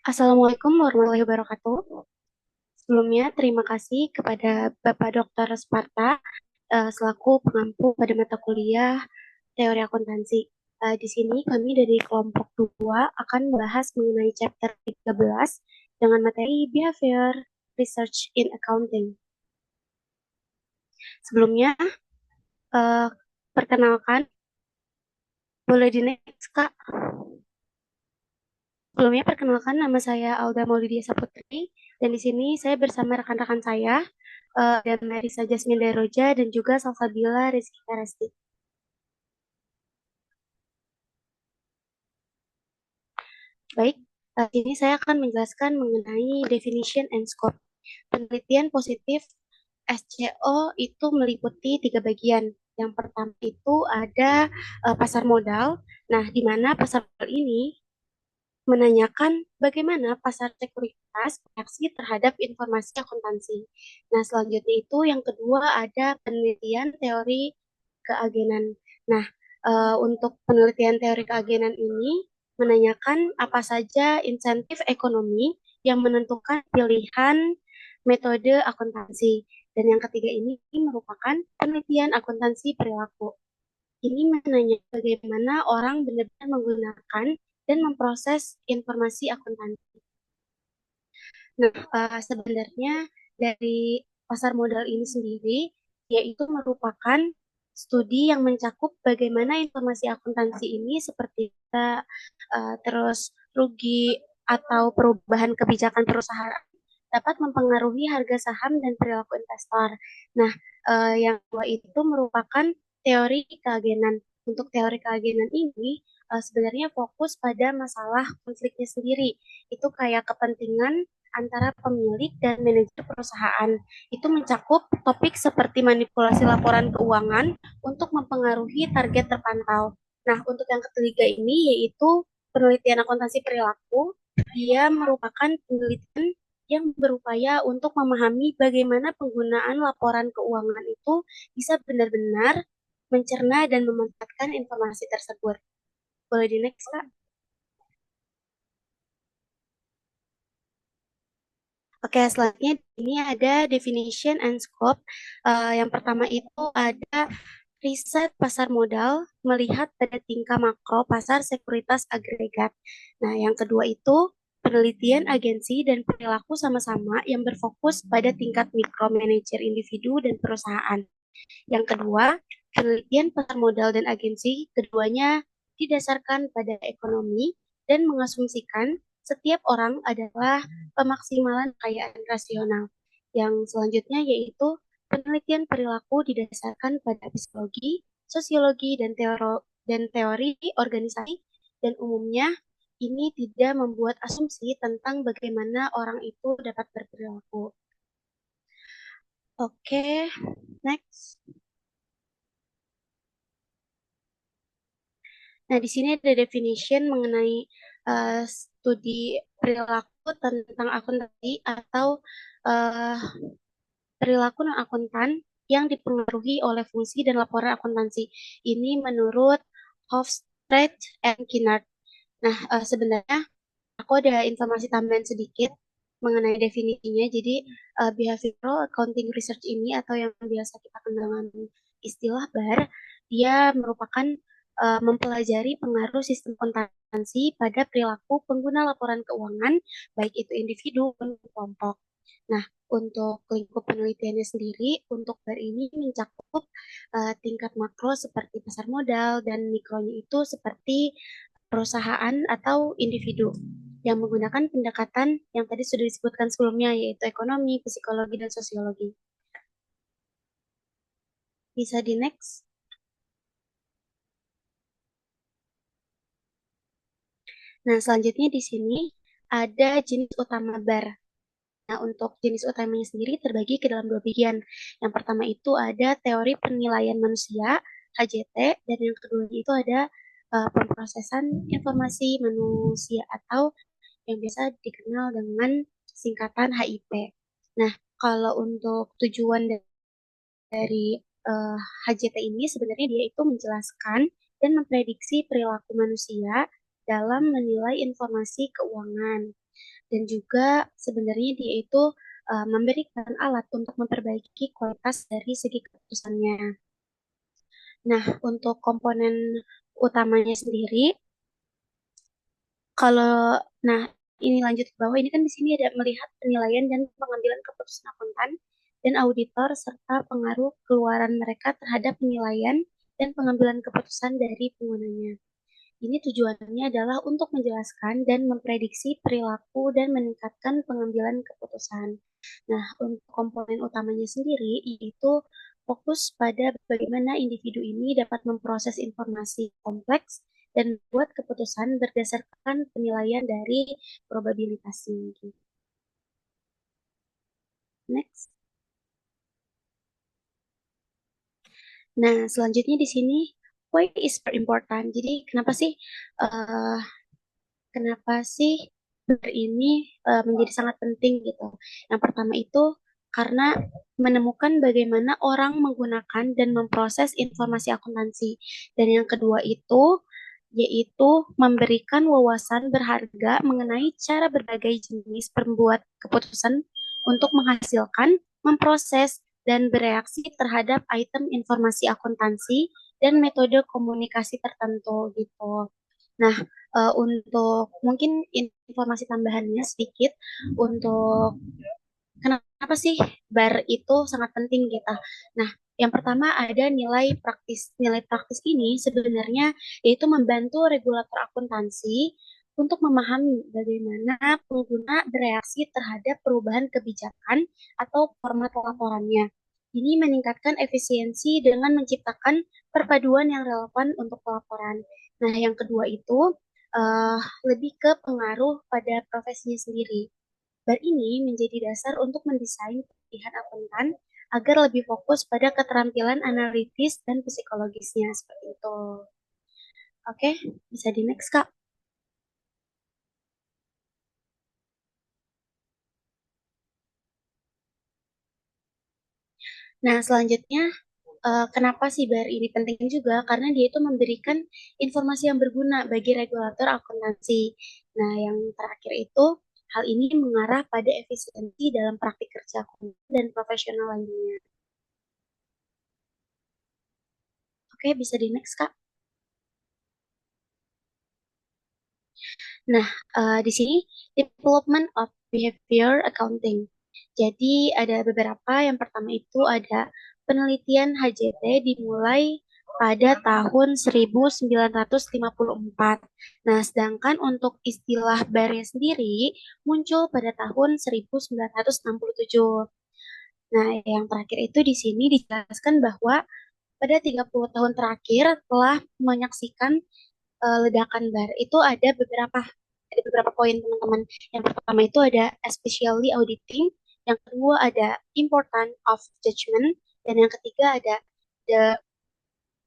Assalamualaikum warahmatullahi wabarakatuh. Sebelumnya, terima kasih kepada Bapak Dr. Sparta selaku pengampu pada mata kuliah Teori Akuntansi. Di sini kami dari kelompok 2 akan membahas mengenai chapter 13 dengan materi Behavior Research in Accounting. Sebelumnya, eh, perkenalkan, boleh di next, Kak. Sebelumnya, perkenalkan nama saya Alda Maulidia Saputri, dan di sini saya bersama rekan-rekan saya, dan Marisa Jasmine Deroja, dan juga Salsabila Rizky Karesti. Baik, ini saya akan menjelaskan mengenai definition and scope. Penelitian positif SCO itu meliputi 3 bagian. Yang pertama itu ada pasar modal. Nah, di mana pasar modal ini menanyakan bagaimana pasar sekuritas reaksi terhadap informasi akuntansi. Nah, selanjutnya itu yang kedua ada penelitian teori keagenan. Nah, untuk penelitian teori keagenan ini menanyakan apa saja insentif ekonomi yang menentukan pilihan metode akuntansi. Dan yang ketiga ini merupakan penelitian akuntansi perilaku. Ini menanya bagaimana orang benar-benar menggunakan dan memproses informasi akuntansi. Nah, sebenarnya dari pasar modal ini sendiri, yaitu merupakan studi yang mencakup bagaimana informasi akuntansi ini seperti terus rugi atau perubahan kebijakan perusahaan dapat mempengaruhi harga saham dan perilaku investor. Nah, yang kedua itu merupakan teori keagenan. Untuk teori keagenan ini sebenarnya fokus pada masalah konfliknya sendiri. Itu kayak kepentingan antara pemilik dan manajer perusahaan. Itu mencakup topik seperti manipulasi laporan keuangan untuk mempengaruhi target terpantau. Nah, untuk yang ketiga ini yaitu penelitian akuntansi perilaku. Dia merupakan penelitian yang berupaya untuk memahami bagaimana penggunaan laporan keuangan itu bisa benar-benar mencerna dan memanfaatkan informasi tersebut. Boleh di next, Kak? Oke, selanjutnya ini ada definition and scope. Yang pertama itu ada riset pasar modal melihat pada tingkah makro pasar sekuritas agregat. Nah, yang kedua itu penelitian agensi dan perilaku sama-sama yang berfokus pada tingkat mikro manajer individu dan perusahaan. Yang kedua, penelitian pasar modal dan agensi keduanya didasarkan pada ekonomi dan mengasumsikan setiap orang adalah pemaksimalan kekayaan rasional. Yang selanjutnya yaitu penelitian perilaku didasarkan pada psikologi, sosiologi, dan teori organisasi, dan umumnya ini tidak membuat asumsi tentang bagaimana orang itu dapat berperilaku. Oke, next. Nah, di sini ada definition mengenai studi perilaku tentang akuntansi atau uh, perilaku non-akuntan yang dipengaruhi oleh fungsi dan laporan akuntansi. Ini menurut Hofstede and Kinnaird. Nah, sebenarnya aku ada informasi tambahan sedikit mengenai definisinya. Jadi, behavioral accounting research ini atau yang biasa kita kenal dengan istilah BAR, dia merupakan mempelajari pengaruh sistem akuntansi pada perilaku pengguna laporan keuangan, baik itu individu maupun kelompok. Nah, untuk lingkup penelitiannya sendiri, untuk BAR ini mencakup tingkat makro seperti pasar modal dan mikronya itu seperti perusahaan atau individu yang menggunakan pendekatan yang tadi sudah disebutkan sebelumnya, yaitu ekonomi, psikologi, dan sosiologi. Bisa di next. Nah, selanjutnya di sini ada jenis utama bar. Nah, untuk jenis utamanya sendiri terbagi ke dalam 2 bagian. Yang pertama itu ada teori penilaian manusia, HJT, dan yang kedua itu ada pemrosesan informasi manusia atau yang biasa dikenal dengan singkatan HIP. Nah, kalau untuk tujuan dari HJT ini sebenarnya dia itu menjelaskan dan memprediksi perilaku manusia dalam menilai informasi keuangan. Dan juga sebenarnya dia itu memberikan alat untuk memperbaiki kualitas dari segi keputusannya. Nah, untuk komponen utamanya sendiri, kalau nah ini lanjut ke bawah, ini kan di sini ada melihat penilaian dan pengambilan keputusan akuntan dan auditor serta pengaruh keluaran mereka terhadap penilaian dan pengambilan keputusan dari penggunanya. Ini tujuannya adalah untuk menjelaskan dan memprediksi perilaku dan meningkatkan pengambilan keputusan. Nah, untuk komponen utamanya sendiri yaitu fokus pada bagaimana individu ini dapat memproses informasi kompleks dan membuat keputusan berdasarkan penilaian dari probabilitasnya. Next. Nah, selanjutnya di sini why is very important. Jadi uh, kenapa sih ber ini menjadi sangat penting gitu. Yang pertama itu karena menemukan bagaimana orang menggunakan dan memproses informasi akuntansi. Dan yang kedua itu yaitu memberikan wawasan berharga mengenai cara berbagai jenis pembuat keputusan untuk menghasilkan, memproses, dan bereaksi terhadap item informasi akuntansi dan metode komunikasi tertentu gitu. Nah, untuk mungkin informasi tambahannya sedikit untuk kenapa sih bar itu sangat penting gitu. Nah, yang pertama ada nilai praktis. Nilai praktis ini sebenarnya yaitu membantu regulator akuntansi untuk memahami bagaimana pengguna bereaksi terhadap perubahan kebijakan atau format laporannya. Ini meningkatkan efisiensi dengan menciptakan perpaduan yang relevan untuk pelaporan. Nah, yang kedua itu uh, lebih ke pengaruh pada profesinya sendiri. Bar ini menjadi dasar untuk mendesain pelatihan akuntan agar lebih fokus pada keterampilan analitis dan psikologisnya seperti itu. Oke, bisa di next Kak. Nah, selanjutnya kenapa sih BAR ini penting juga? Karena dia itu memberikan informasi yang berguna bagi regulator akuntansi. Nah, yang terakhir itu hal ini mengarah pada efisiensi dalam praktik kerja akuntan dan profesional lainnya. Oke, bisa di next Kak. Nah, di sini development of behavior accounting. Jadi ada beberapa. Yang pertama itu ada penelitian HJT dimulai pada tahun 1954. Nah, sedangkan untuk istilah barnya sendiri muncul pada tahun 1967. Nah, yang terakhir itu di sini dijelaskan bahwa pada 30 tahun terakhir telah menyaksikan ledakan bar itu ada beberapa poin teman-teman. Yang pertama itu ada especially auditing, yang kedua ada important of judgment, dan yang ketiga ada the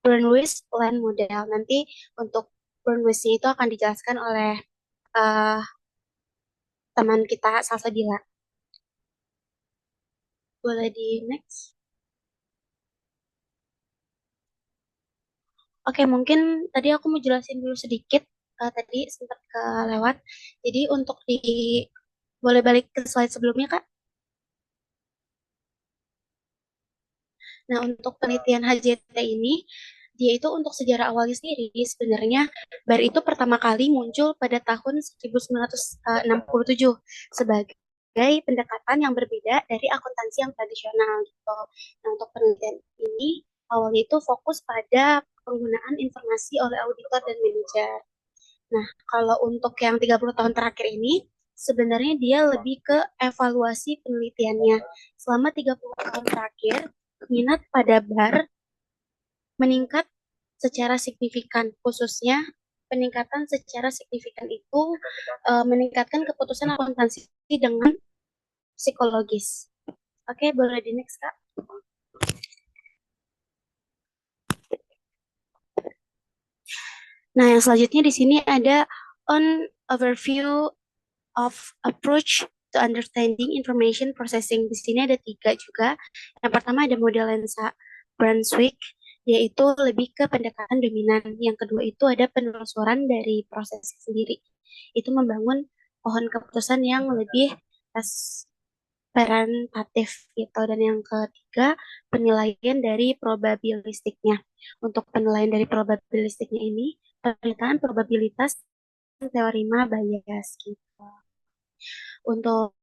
Bernwis land model. Nanti untuk Bernwis itu akan dijelaskan oleh uh, teman kita Salsabila. Boleh di next. Oke, mungkin tadi aku mau jelasin dulu sedikit. Tadi sempat kelewat. Jadi untuk boleh balik ke slide sebelumnya, Kak. Nah, untuk penelitian HJT ini, dia itu untuk sejarah awalnya sendiri, sebenarnya bar itu pertama kali muncul pada tahun 1967 sebagai pendekatan yang berbeda dari akuntansi yang tradisional gitu. Nah, untuk penelitian ini awalnya itu fokus pada penggunaan informasi oleh auditor dan manajer. Nah, kalau untuk yang 30 tahun terakhir ini, sebenarnya dia lebih ke evaluasi penelitiannya. Selama 30 tahun terakhir, minat pada bar meningkat secara signifikan, khususnya peningkatan secara signifikan itu meningkatkan keputusan akuntansi dengan psikologis. Oke, boleh di next, Kak. Nah, yang selanjutnya di sini ada on overview of approach to understanding information processing. Di sini ada tiga juga. Yang pertama ada model lensa Brunswick, yaitu lebih ke pendekatan dominan. Yang kedua itu ada penelusuran dari proses sendiri. Itu membangun pohon keputusan yang lebih representatif gitu. Dan yang ketiga, penilaian dari probabilistiknya. Untuk penilaian dari probabilistiknya ini, pernyataan probabilitas teorema bias gitu. Untuk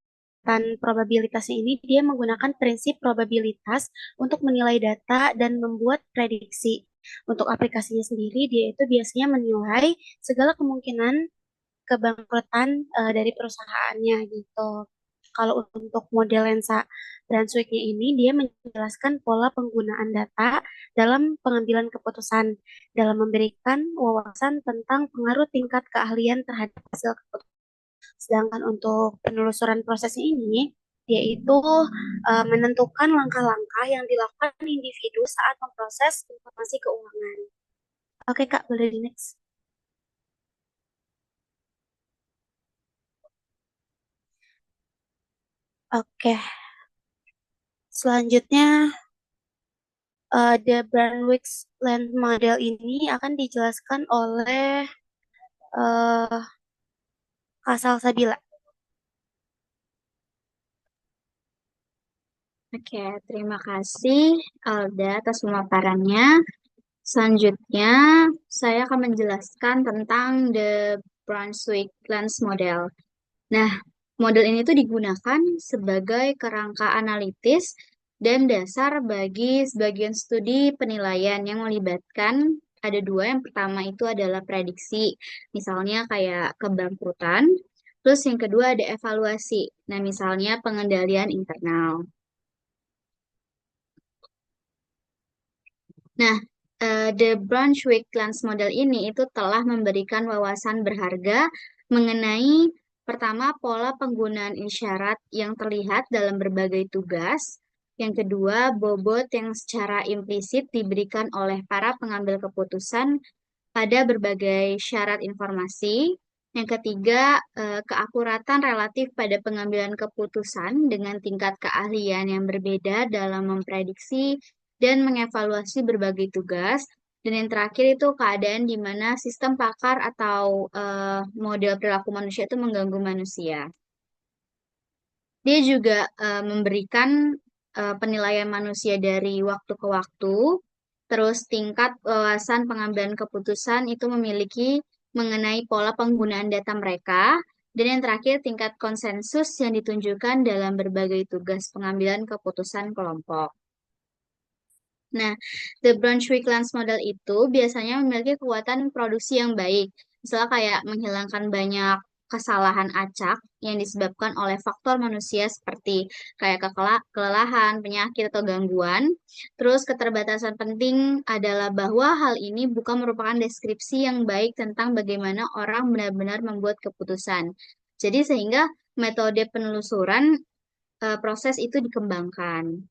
probabilitasnya ini dia menggunakan prinsip probabilitas untuk menilai data dan membuat prediksi. Untuk aplikasinya sendiri, dia itu biasanya menilai segala kemungkinan kebangkrutan dari perusahaannya gitu. Kalau untuk model lensa Brunswick-nya ini, dia menjelaskan pola penggunaan data dalam pengambilan keputusan, dalam memberikan wawasan tentang pengaruh tingkat keahlian terhadap hasil keputusan. Sedangkan untuk penelusuran prosesnya ini, yaitu menentukan langkah-langkah yang dilakukan individu saat memproses informasi keuangan. Oke Kak, boleh di next. Oke, selanjutnya The Brandwix Land Model ini akan dijelaskan oleh uh, Kak Salsabila. Oke, terima kasih Alda atas pemaparannya. Selanjutnya, saya akan menjelaskan tentang the Brunswick Lens Model. Nah, model ini tuh digunakan sebagai kerangka analitis dan dasar bagi sebagian studi penilaian yang melibatkan ada dua. Yang pertama itu adalah prediksi, misalnya kayak kebangkrutan. Terus yang kedua ada evaluasi. Nah, misalnya pengendalian internal. Nah, The Brunswick Lens Model ini itu telah memberikan wawasan berharga mengenai pertama pola penggunaan isyarat yang terlihat dalam berbagai tugas, yang kedua bobot yang secara implisit diberikan oleh para pengambil keputusan pada berbagai syarat informasi, yang ketiga keakuratan relatif pada pengambilan keputusan dengan tingkat keahlian yang berbeda dalam memprediksi dan mengevaluasi berbagai tugas. Dan yang terakhir itu keadaan di mana sistem pakar atau model perilaku manusia itu mengganggu manusia. Dia juga memberikan penilaian manusia dari waktu ke waktu, terus tingkat wawasan pengambilan keputusan itu memiliki mengenai pola penggunaan data mereka, dan yang terakhir tingkat konsensus yang ditunjukkan dalam berbagai tugas pengambilan keputusan kelompok. Nah, the Brunswick Lens model itu biasanya memiliki kekuatan produksi yang baik. Misalnya kayak menghilangkan banyak kesalahan acak yang disebabkan oleh faktor manusia seperti kayak kelelahan, penyakit, atau gangguan. Terus keterbatasan penting adalah bahwa hal ini bukan merupakan deskripsi yang baik tentang bagaimana orang benar-benar membuat keputusan. Jadi sehingga metode penelusuran proses itu dikembangkan.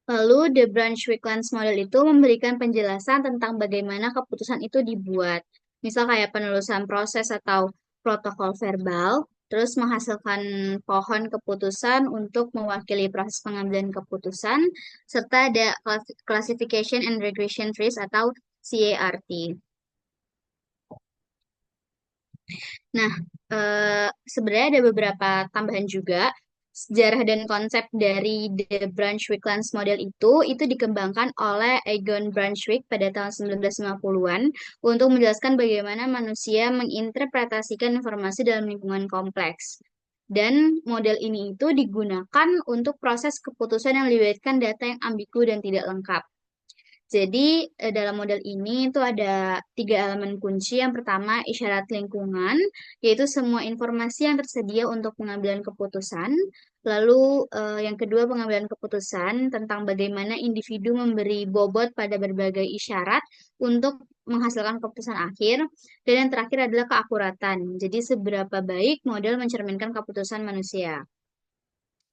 Lalu, The Brunswick Lens Model itu memberikan penjelasan tentang bagaimana keputusan itu dibuat. Misal kayak penelusuran proses atau protokol verbal, terus menghasilkan pohon keputusan untuk mewakili proses pengambilan keputusan, serta ada Classification and Regression Trees atau CART. Nah, sebenarnya ada beberapa tambahan juga. Sejarah dan konsep dari The Brunswick Lens Model itu dikembangkan oleh Egon Brunswick pada tahun 1950-an untuk menjelaskan bagaimana manusia menginterpretasikan informasi dalam lingkungan kompleks. Dan model ini itu digunakan untuk proses keputusan yang melibatkan data yang ambigu dan tidak lengkap. Jadi dalam model ini itu ada tiga elemen kunci. Yang pertama isyarat lingkungan, yaitu semua informasi yang tersedia untuk pengambilan keputusan. Lalu yang kedua pengambilan keputusan tentang bagaimana individu memberi bobot pada berbagai isyarat untuk menghasilkan keputusan akhir. Dan yang terakhir adalah keakuratan. Jadi seberapa baik model mencerminkan keputusan manusia.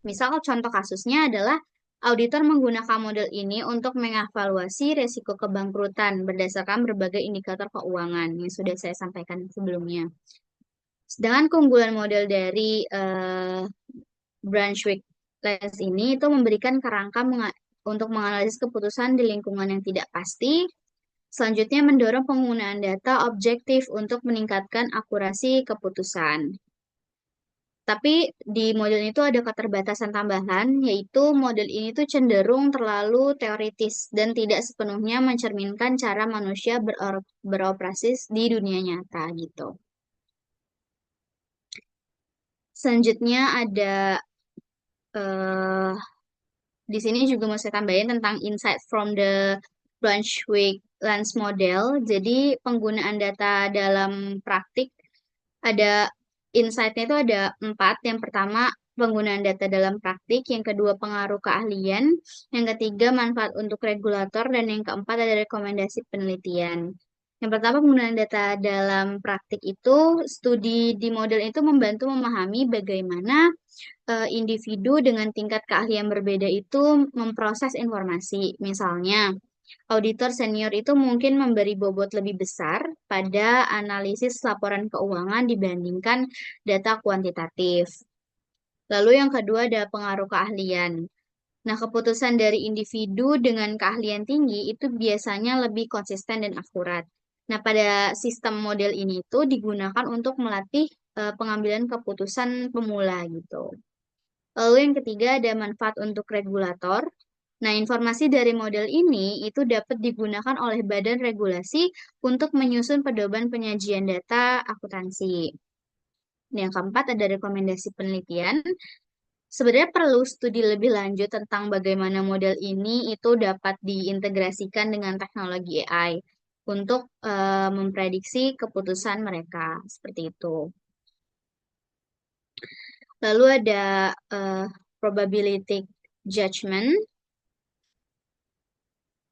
Misal contoh kasusnya adalah auditor menggunakan model ini untuk mengevaluasi resiko kebangkrutan berdasarkan berbagai indikator keuangan yang sudah saya sampaikan sebelumnya. Sedangkan keunggulan model dari Brunswick Lens ini itu memberikan kerangka untuk menganalisis keputusan di lingkungan yang tidak pasti, Selanjutnya, mendorong penggunaan data objektif untuk meningkatkan akurasi keputusan. Tapi di model itu ada keterbatasan tambahan, yaitu model ini tuh cenderung terlalu teoritis dan tidak sepenuhnya mencerminkan cara manusia beroperasi di dunia nyata gitu. Selanjutnya ada eh, di sini juga mau saya tambahin tentang insight from the Brunswick Lens Model. Jadi penggunaan data dalam praktik ada insight-nya itu ada 4. Yang pertama, penggunaan data dalam praktik. Yang kedua, pengaruh keahlian. Yang ketiga, manfaat untuk regulator. Dan yang keempat, ada rekomendasi penelitian. Yang pertama, penggunaan data dalam praktik itu, studi di model itu membantu memahami bagaimana individu dengan tingkat keahlian berbeda itu memproses informasi. Misalnya, auditor senior itu mungkin memberi bobot lebih besar pada analisis laporan keuangan dibandingkan data kuantitatif. Lalu yang kedua ada pengaruh keahlian. Nah, keputusan dari individu dengan keahlian tinggi itu biasanya lebih konsisten dan akurat. Nah, pada sistem model ini itu digunakan untuk melatih pengambilan keputusan pemula gitu. Lalu yang ketiga ada manfaat untuk regulator. Nah, informasi dari model ini itu dapat digunakan oleh badan regulasi untuk menyusun pedoman penyajian data akuntansi. Yang keempat ada rekomendasi penelitian. Sebenarnya perlu studi lebih lanjut tentang bagaimana model ini itu dapat diintegrasikan dengan teknologi AI untuk memprediksi keputusan mereka seperti itu. Lalu ada eh, probability judgment.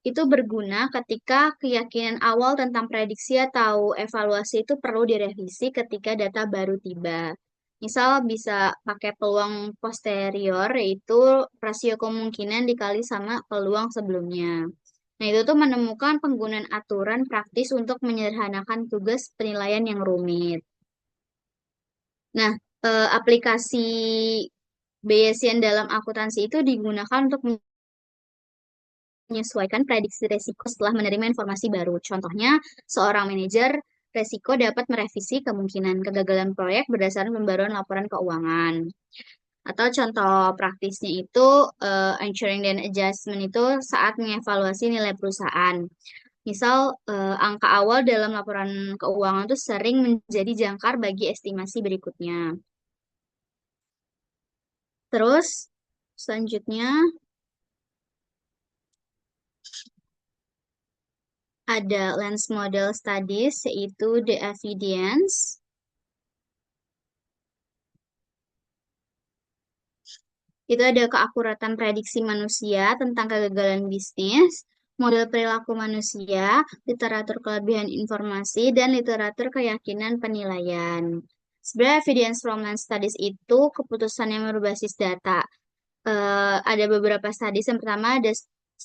Itu berguna ketika keyakinan awal tentang prediksi atau evaluasi itu perlu direvisi ketika data baru tiba. Misal bisa pakai peluang posterior, yaitu rasio kemungkinan dikali sama peluang sebelumnya. Nah, itu tuh menemukan penggunaan aturan praktis untuk menyederhanakan tugas penilaian yang rumit. Nah, aplikasi Bayesian dalam akuntansi itu digunakan untuk menyesuaikan prediksi resiko setelah menerima informasi baru. Contohnya, seorang manajer resiko dapat merevisi kemungkinan kegagalan proyek berdasarkan pembaruan laporan keuangan. Atau contoh praktisnya itu ensuring dan adjustment itu saat mengevaluasi nilai perusahaan. Misal, angka awal dalam laporan keuangan itu sering menjadi jangkar bagi estimasi berikutnya. Terus, selanjutnya ada lens model studies, yaitu the evidence. Itu ada keakuratan prediksi manusia tentang kegagalan bisnis, model perilaku manusia, literatur kelebihan informasi, dan literatur keyakinan penilaian. Sebenarnya evidence from land studies itu keputusan yang berbasis data. Ada beberapa studies. Yang pertama ada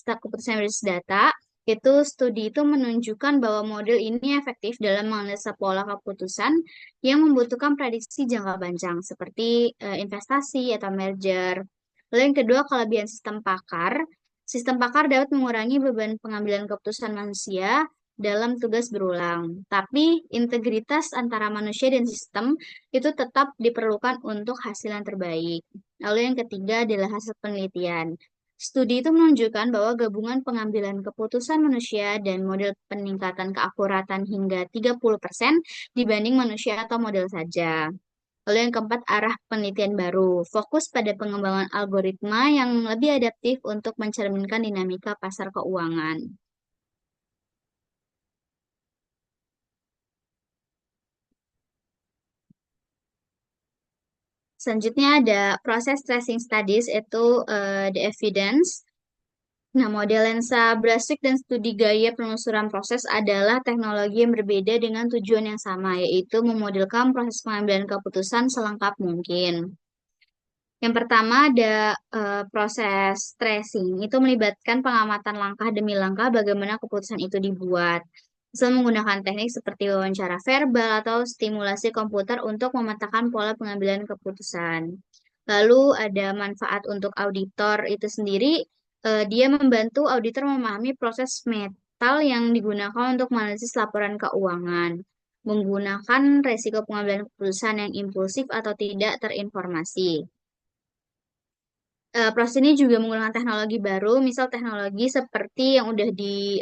keputusan yang berbasis data. Itu studi itu menunjukkan bahwa model ini efektif dalam menganalisa pola keputusan yang membutuhkan prediksi jangka panjang seperti investasi atau merger. Lalu yang kedua, kelebihan sistem pakar. Sistem pakar dapat mengurangi beban pengambilan keputusan manusia dalam tugas berulang. Tapi integritas antara manusia dan sistem itu tetap diperlukan untuk hasil yang terbaik. Lalu yang ketiga adalah hasil penelitian. Studi itu menunjukkan bahwa gabungan pengambilan keputusan manusia dan model peningkatan keakuratan hingga 30% dibanding manusia atau model saja. Lalu yang keempat, arah penelitian baru. Fokus pada pengembangan algoritma yang lebih adaptif untuk mencerminkan dinamika pasar keuangan. Selanjutnya ada proses tracing studies, itu the evidence. Nah, model lensa Braswijk dan studi gaya penelusuran proses adalah teknologi yang berbeda dengan tujuan yang sama, yaitu memodelkan proses pengambilan keputusan selengkap mungkin. Yang pertama ada proses tracing. Itu melibatkan pengamatan langkah demi langkah bagaimana keputusan itu dibuat. Bisa menggunakan teknik seperti wawancara verbal atau stimulasi komputer untuk memetakan pola pengambilan keputusan. Lalu ada manfaat untuk auditor itu sendiri. Dia membantu auditor memahami proses fundamental yang digunakan untuk menganalisis laporan keuangan, menggunakan resiko pengambilan keputusan yang impulsif atau tidak terinformasi. Proses ini juga menggunakan teknologi baru, misal teknologi seperti yang udah di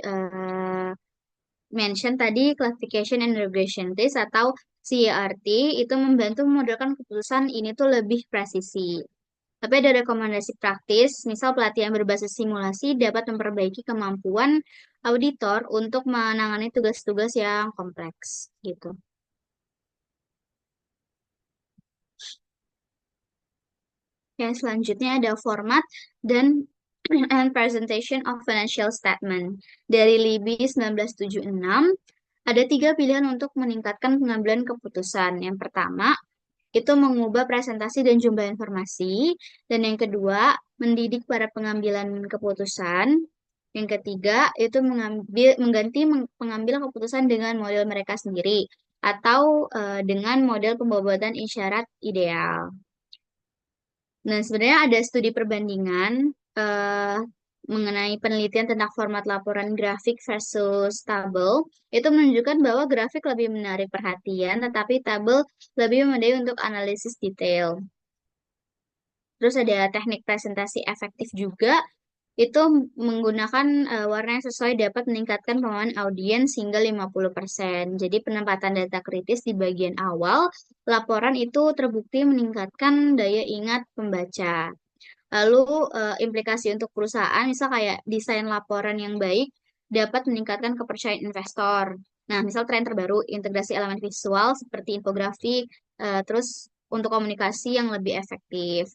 mention tadi, classification and regression test atau CRT, itu membantu memodelkan keputusan ini tuh lebih presisi. Tapi ada rekomendasi praktis, misal pelatihan berbasis simulasi dapat memperbaiki kemampuan auditor untuk menangani tugas-tugas yang kompleks gitu. Yang selanjutnya ada format dan and presentation of financial statement. Dari LIBI 1976, ada 3 pilihan untuk meningkatkan pengambilan keputusan. Yang pertama, itu mengubah presentasi dan jumlah informasi. Dan yang kedua, mendidik para pengambilan keputusan. Yang ketiga, itu mengganti pengambil keputusan dengan model mereka sendiri atau dengan model pembobotan isyarat ideal. Nah, sebenarnya ada studi perbandingan eh, mengenai penelitian tentang format laporan grafik versus tabel. Itu menunjukkan bahwa grafik lebih menarik perhatian, tetapi tabel lebih memadai untuk analisis detail. Terus ada teknik presentasi efektif juga, itu menggunakan warna yang sesuai dapat meningkatkan pemahaman audiens hingga 50%. Jadi penempatan data kritis di bagian awal, laporan itu terbukti meningkatkan daya ingat pembaca. Lalu implikasi untuk perusahaan, misal kayak desain laporan yang baik dapat meningkatkan kepercayaan investor. Nah, misal tren terbaru, integrasi elemen visual seperti infografik, terus untuk komunikasi yang lebih efektif.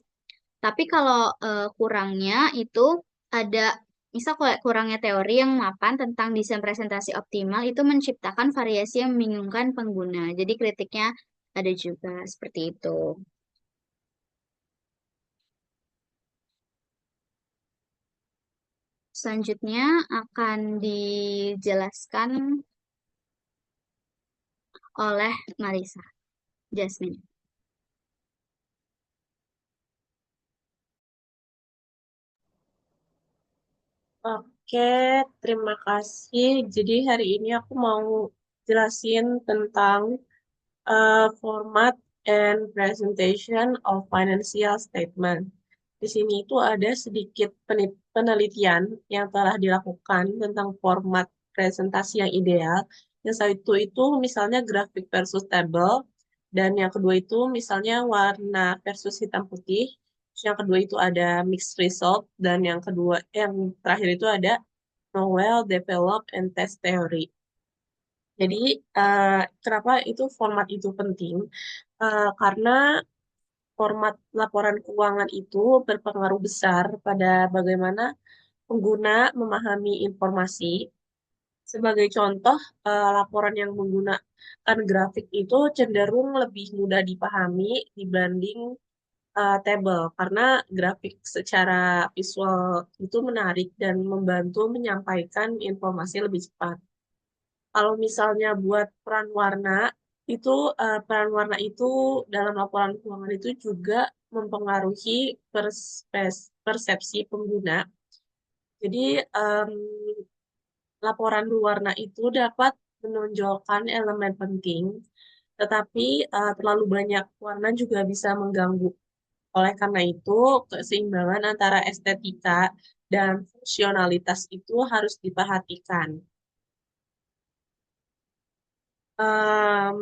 Tapi kalau kurangnya itu ada, misal kalau kurangnya teori yang mapan tentang desain presentasi optimal itu menciptakan variasi yang membingungkan pengguna. Jadi kritiknya ada juga seperti itu. Selanjutnya akan dijelaskan oleh Marisa Jasmine. Oke, terima kasih. Jadi hari ini aku mau jelasin tentang format and presentation of financial statement. Di sini itu ada sedikit penelitian yang telah dilakukan tentang format presentasi yang ideal. Yang satu itu misalnya grafik versus table, dan yang kedua itu misalnya warna versus hitam putih. Terus yang kedua itu ada mixed result, dan yang terakhir itu ada Novel Develop and Test Theory. Jadi, kenapa itu format itu penting? Karena format laporan keuangan itu berpengaruh besar pada bagaimana pengguna memahami informasi. Sebagai contoh, laporan yang menggunakan grafik itu cenderung lebih mudah dipahami dibanding tabel, karena grafik secara visual itu menarik dan membantu menyampaikan informasi lebih cepat. Kalau misalnya buat peran warna, itu peran warna itu dalam laporan keuangan itu juga mempengaruhi persepsi pengguna. Jadi laporan berwarna itu dapat menonjolkan elemen penting, tetapi terlalu banyak warna juga bisa mengganggu. Oleh karena itu, keseimbangan antara estetika dan fungsionalitas itu harus diperhatikan. Em,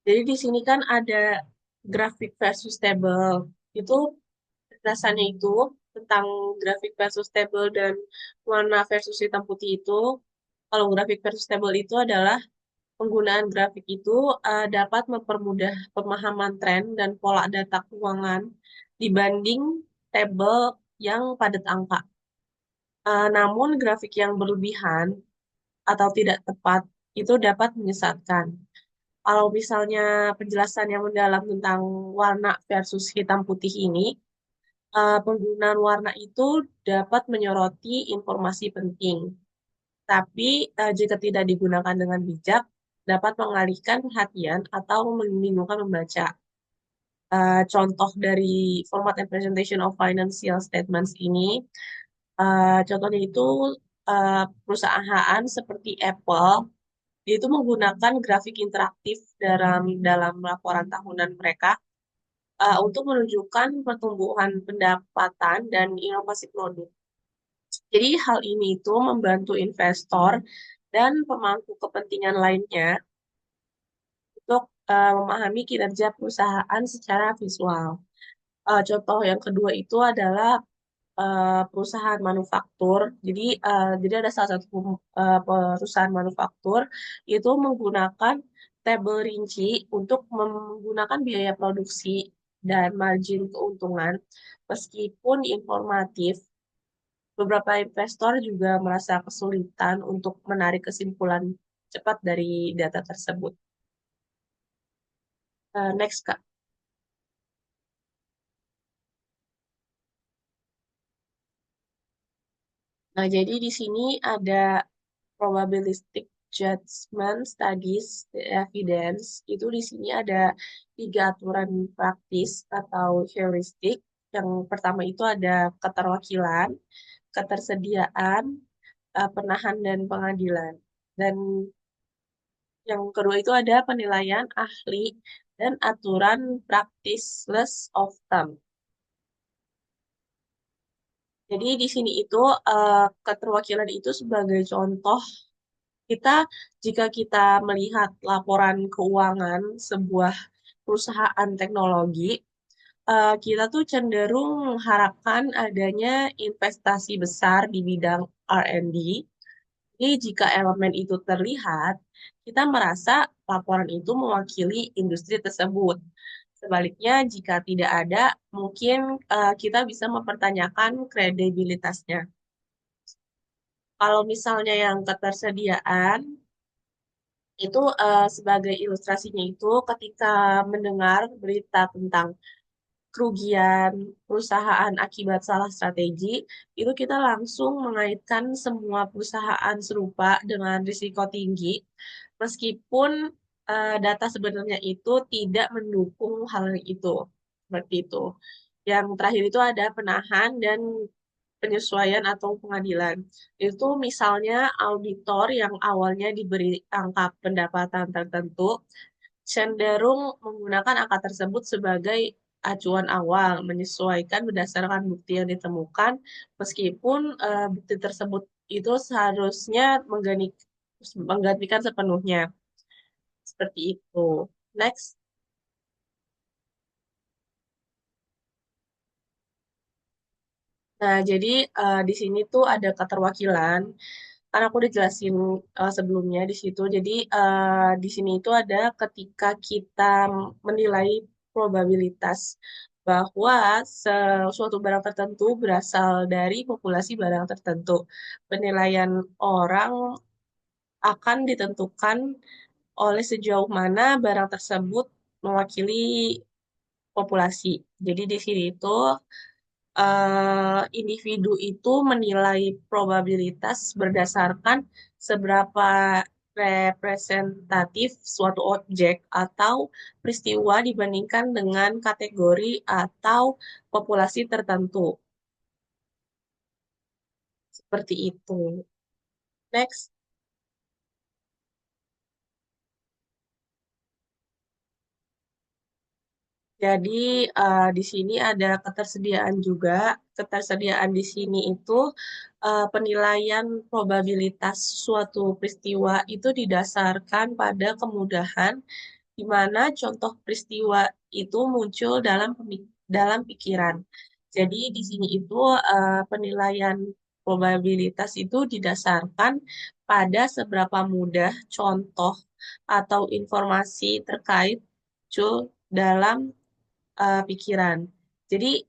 Jadi di sini kan ada grafik versus table. Itu penjelasannya itu tentang grafik versus table dan warna versus hitam putih itu. Kalau grafik versus table itu adalah penggunaan grafik itu dapat mempermudah pemahaman tren dan pola data keuangan dibanding tabel yang padat angka. Namun grafik yang berlebihan atau tidak tepat itu dapat menyesatkan. Kalau misalnya penjelasan yang mendalam tentang warna versus hitam putih ini, penggunaan warna itu dapat menyoroti informasi penting. Tapi jika tidak digunakan dengan bijak, dapat mengalihkan perhatian atau membingungkan membaca. contoh dari format and presentation of financial statements ini. Contohnya itu perusahaan seperti Apple, dia itu menggunakan grafik interaktif dalam laporan tahunan mereka untuk menunjukkan pertumbuhan pendapatan dan inovasi produk. Jadi hal ini itu membantu investor dan pemangku kepentingan lainnya untuk memahami kinerja perusahaan secara visual. Contoh yang kedua itu adalah perusahaan manufaktur. Jadi ada salah satu perusahaan manufaktur itu menggunakan tabel rinci untuk menggunakan biaya produksi dan margin keuntungan. Meskipun informatif, beberapa investor juga merasa kesulitan untuk menarik kesimpulan cepat dari data tersebut. Next, Kak. Nah, jadi di sini ada probabilistic judgment studies evidence. Itu di sini ada tiga aturan praktis atau heuristik. Yang pertama itu ada keterwakilan, ketersediaan, penahan dan pengadilan. Dan yang kedua itu ada penilaian ahli dan aturan praktis less of thumb. Jadi di sini itu keterwakilan itu sebagai contoh kita jika kita melihat laporan keuangan sebuah perusahaan teknologi, kita tuh cenderung mengharapkan adanya investasi besar di bidang R&D. Jadi jika elemen itu terlihat, kita merasa laporan itu mewakili industri tersebut. Sebaliknya, jika tidak ada, mungkin kita bisa mempertanyakan kredibilitasnya. Kalau misalnya yang ketersediaan, itu sebagai ilustrasinya itu ketika mendengar berita tentang kerugian perusahaan akibat salah strategi, itu kita langsung mengaitkan semua perusahaan serupa dengan risiko tinggi, meskipun data sebenarnya itu tidak mendukung hal itu. Seperti itu. Yang terakhir itu ada penahan dan penyesuaian atau pengadilan. Itu misalnya auditor yang awalnya diberi angka pendapatan tertentu, cenderung menggunakan angka tersebut sebagai acuan awal, menyesuaikan berdasarkan bukti yang ditemukan, meskipun bukti tersebut itu seharusnya menggantikan sepenuhnya. Seperti itu. Next. Nah, jadi di sini tuh ada keterwakilan. Karena aku udah jelasin sebelumnya di situ. Jadi di sini itu ada ketika kita menilai probabilitas bahwa suatu barang tertentu berasal dari populasi barang tertentu. Penilaian orang akan ditentukan oleh sejauh mana barang tersebut mewakili populasi. Jadi di sini itu individu itu menilai probabilitas berdasarkan seberapa representatif suatu objek atau peristiwa dibandingkan dengan kategori atau populasi tertentu. Seperti itu. Next. Jadi di sini ada ketersediaan juga. Ketersediaan di sini itu penilaian probabilitas suatu peristiwa itu didasarkan pada kemudahan di mana contoh peristiwa itu muncul dalam pikiran. Jadi di sini itu penilaian probabilitas itu didasarkan pada seberapa mudah contoh atau informasi terkait muncul dalam pikiran. Jadi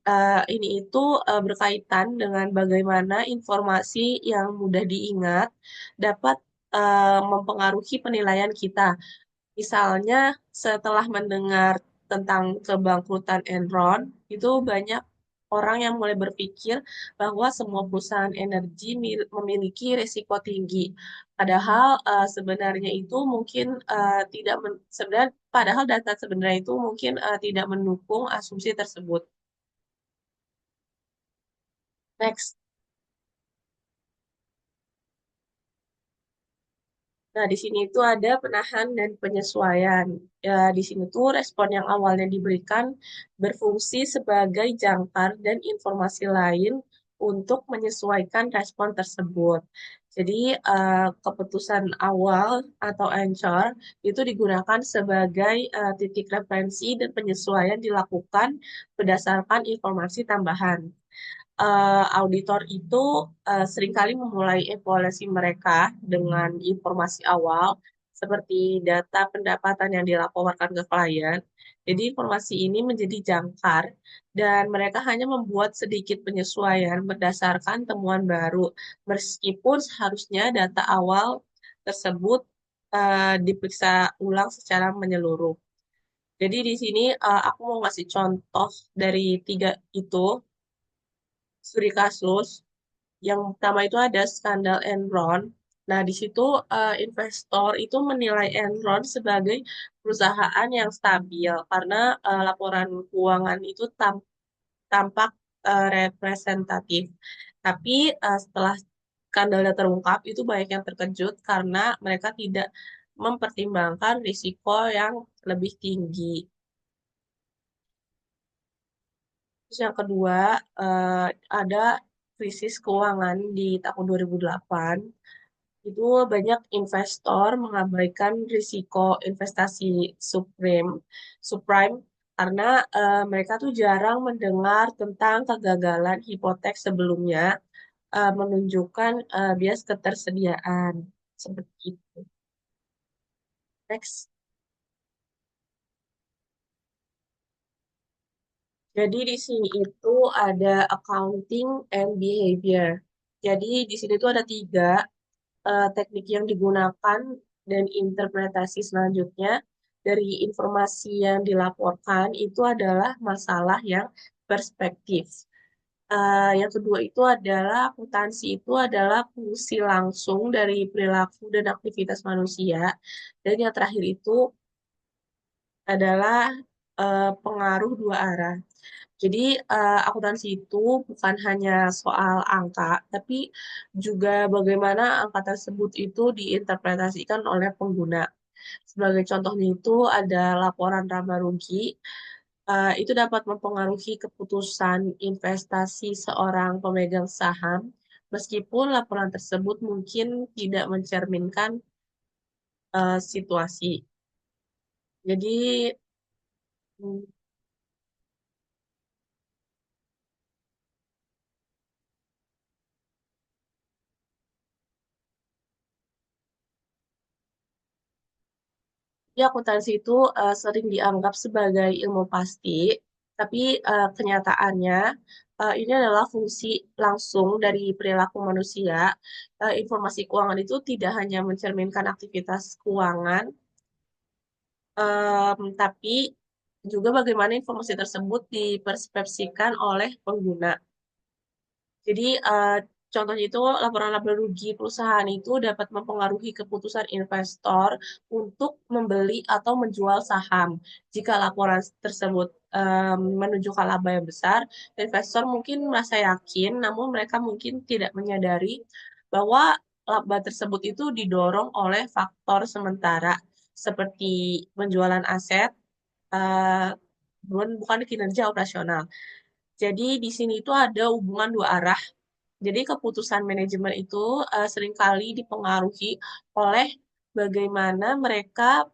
ini itu berkaitan dengan bagaimana informasi yang mudah diingat dapat mempengaruhi penilaian kita. Misalnya setelah mendengar tentang kebangkrutan Enron, itu banyak orang yang mulai berpikir bahwa semua perusahaan energi memiliki risiko tinggi. Padahal sebenarnya itu mungkin tidak sebenarnya padahal data sebenarnya itu mungkin tidak mendukung asumsi tersebut. Next. Nah, di sini itu ada penahan dan penyesuaian. Ya, di sini tuh respon yang awalnya diberikan berfungsi sebagai jangkar dan informasi lain untuk menyesuaikan respon tersebut. Jadi, keputusan awal atau anchor itu digunakan sebagai titik referensi dan penyesuaian dilakukan berdasarkan informasi tambahan. Auditor itu seringkali memulai evaluasi mereka dengan informasi awal seperti data pendapatan yang dilaporkan ke klien. Jadi informasi ini menjadi jangkar dan mereka hanya membuat sedikit penyesuaian berdasarkan temuan baru, meskipun seharusnya data awal tersebut diperiksa ulang secara menyeluruh. Jadi di sini aku mau ngasih contoh dari tiga itu studi kasus. Yang pertama itu ada skandal Enron. Nah, di situ investor itu menilai Enron sebagai perusahaan yang stabil karena laporan keuangan itu tampak representatif. Tapi setelah skandalnya terungkap, itu banyak yang terkejut karena mereka tidak mempertimbangkan risiko yang lebih tinggi. Terus yang kedua, eh, ada krisis keuangan di tahun 2008. Itu banyak investor mengabaikan risiko investasi subprime karena mereka tuh jarang mendengar tentang kegagalan hipotek sebelumnya, menunjukkan bias ketersediaan seperti itu. Next. Jadi di sini itu ada accounting and behavior. Jadi di sini tuh ada tiga teknik yang digunakan dan interpretasi selanjutnya dari informasi yang dilaporkan itu adalah masalah yang perspektif. Yang kedua itu adalah akuntansi itu adalah fungsi langsung dari perilaku dan aktivitas manusia. Dan yang terakhir itu adalah pengaruh dua arah. Jadi, akuntansi itu bukan hanya soal angka, tapi juga bagaimana angka tersebut itu diinterpretasikan oleh pengguna. Sebagai contohnya itu ada laporan laba rugi, itu dapat mempengaruhi keputusan investasi seorang pemegang saham, meskipun laporan tersebut mungkin tidak mencerminkan situasi. Jadi, hmm, ya, akuntansi itu sering dianggap sebagai ilmu pasti, tapi kenyataannya ini adalah fungsi langsung dari perilaku manusia. Informasi keuangan itu tidak hanya mencerminkan aktivitas keuangan, tapi juga bagaimana informasi tersebut dipersepsikan oleh pengguna. Jadi, contohnya itu laporan laba rugi perusahaan itu dapat mempengaruhi keputusan investor untuk membeli atau menjual saham. Jika laporan tersebut menunjukkan laba yang besar, investor mungkin merasa yakin, namun mereka mungkin tidak menyadari bahwa laba tersebut itu didorong oleh faktor sementara seperti penjualan aset, eh, bukan kinerja operasional. Jadi di sini itu ada hubungan dua arah. Jadi keputusan manajemen itu seringkali dipengaruhi oleh bagaimana mereka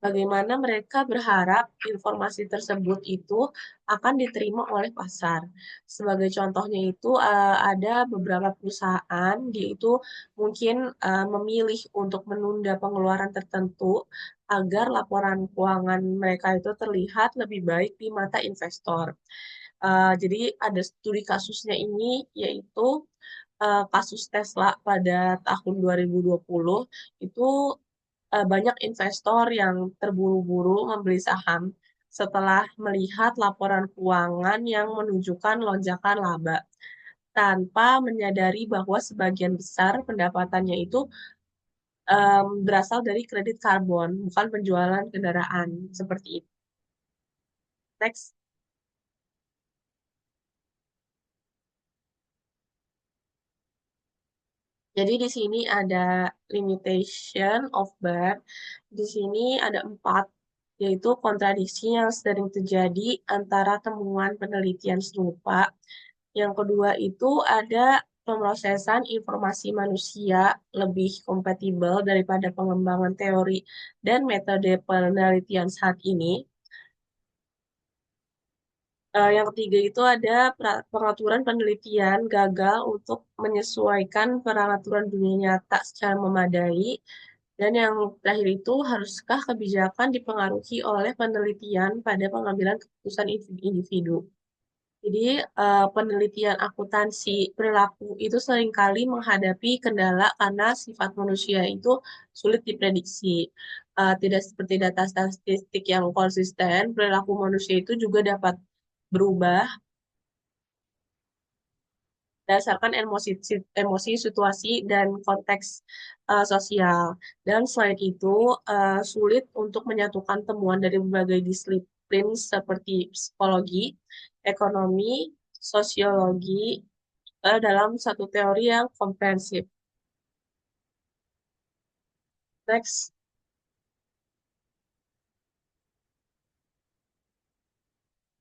bagaimana mereka berharap informasi tersebut itu akan diterima oleh pasar. Sebagai contohnya itu ada beberapa perusahaan dia itu mungkin memilih untuk menunda pengeluaran tertentu agar laporan keuangan mereka itu terlihat lebih baik di mata investor. Jadi ada studi kasusnya ini yaitu kasus Tesla pada tahun 2020 itu banyak investor yang terburu-buru membeli saham setelah melihat laporan keuangan yang menunjukkan lonjakan laba, tanpa menyadari bahwa sebagian besar pendapatannya itu berasal dari kredit karbon, bukan penjualan kendaraan, seperti itu. Next. Jadi di sini ada limitation of BER. Di sini ada 4, yaitu kontradiksi yang sering terjadi antara temuan penelitian serupa. Yang kedua itu ada pemrosesan informasi manusia lebih kompatibel daripada pengembangan teori dan metode penelitian saat ini. Yang ketiga itu ada pengaturan penelitian gagal untuk menyesuaikan peraturan dunia nyata secara memadai. Dan yang terakhir itu, haruskah kebijakan dipengaruhi oleh penelitian pada pengambilan keputusan individu? Jadi, penelitian akuntansi perilaku itu seringkali menghadapi kendala karena sifat manusia itu sulit diprediksi. Tidak seperti data statistik yang konsisten, perilaku manusia itu juga dapat berubah berdasarkan emosi, emosi, situasi, dan konteks sosial. Dan selain itu, sulit untuk menyatukan temuan dari berbagai disiplin seperti psikologi, ekonomi, sosiologi dalam satu teori yang komprehensif. Next.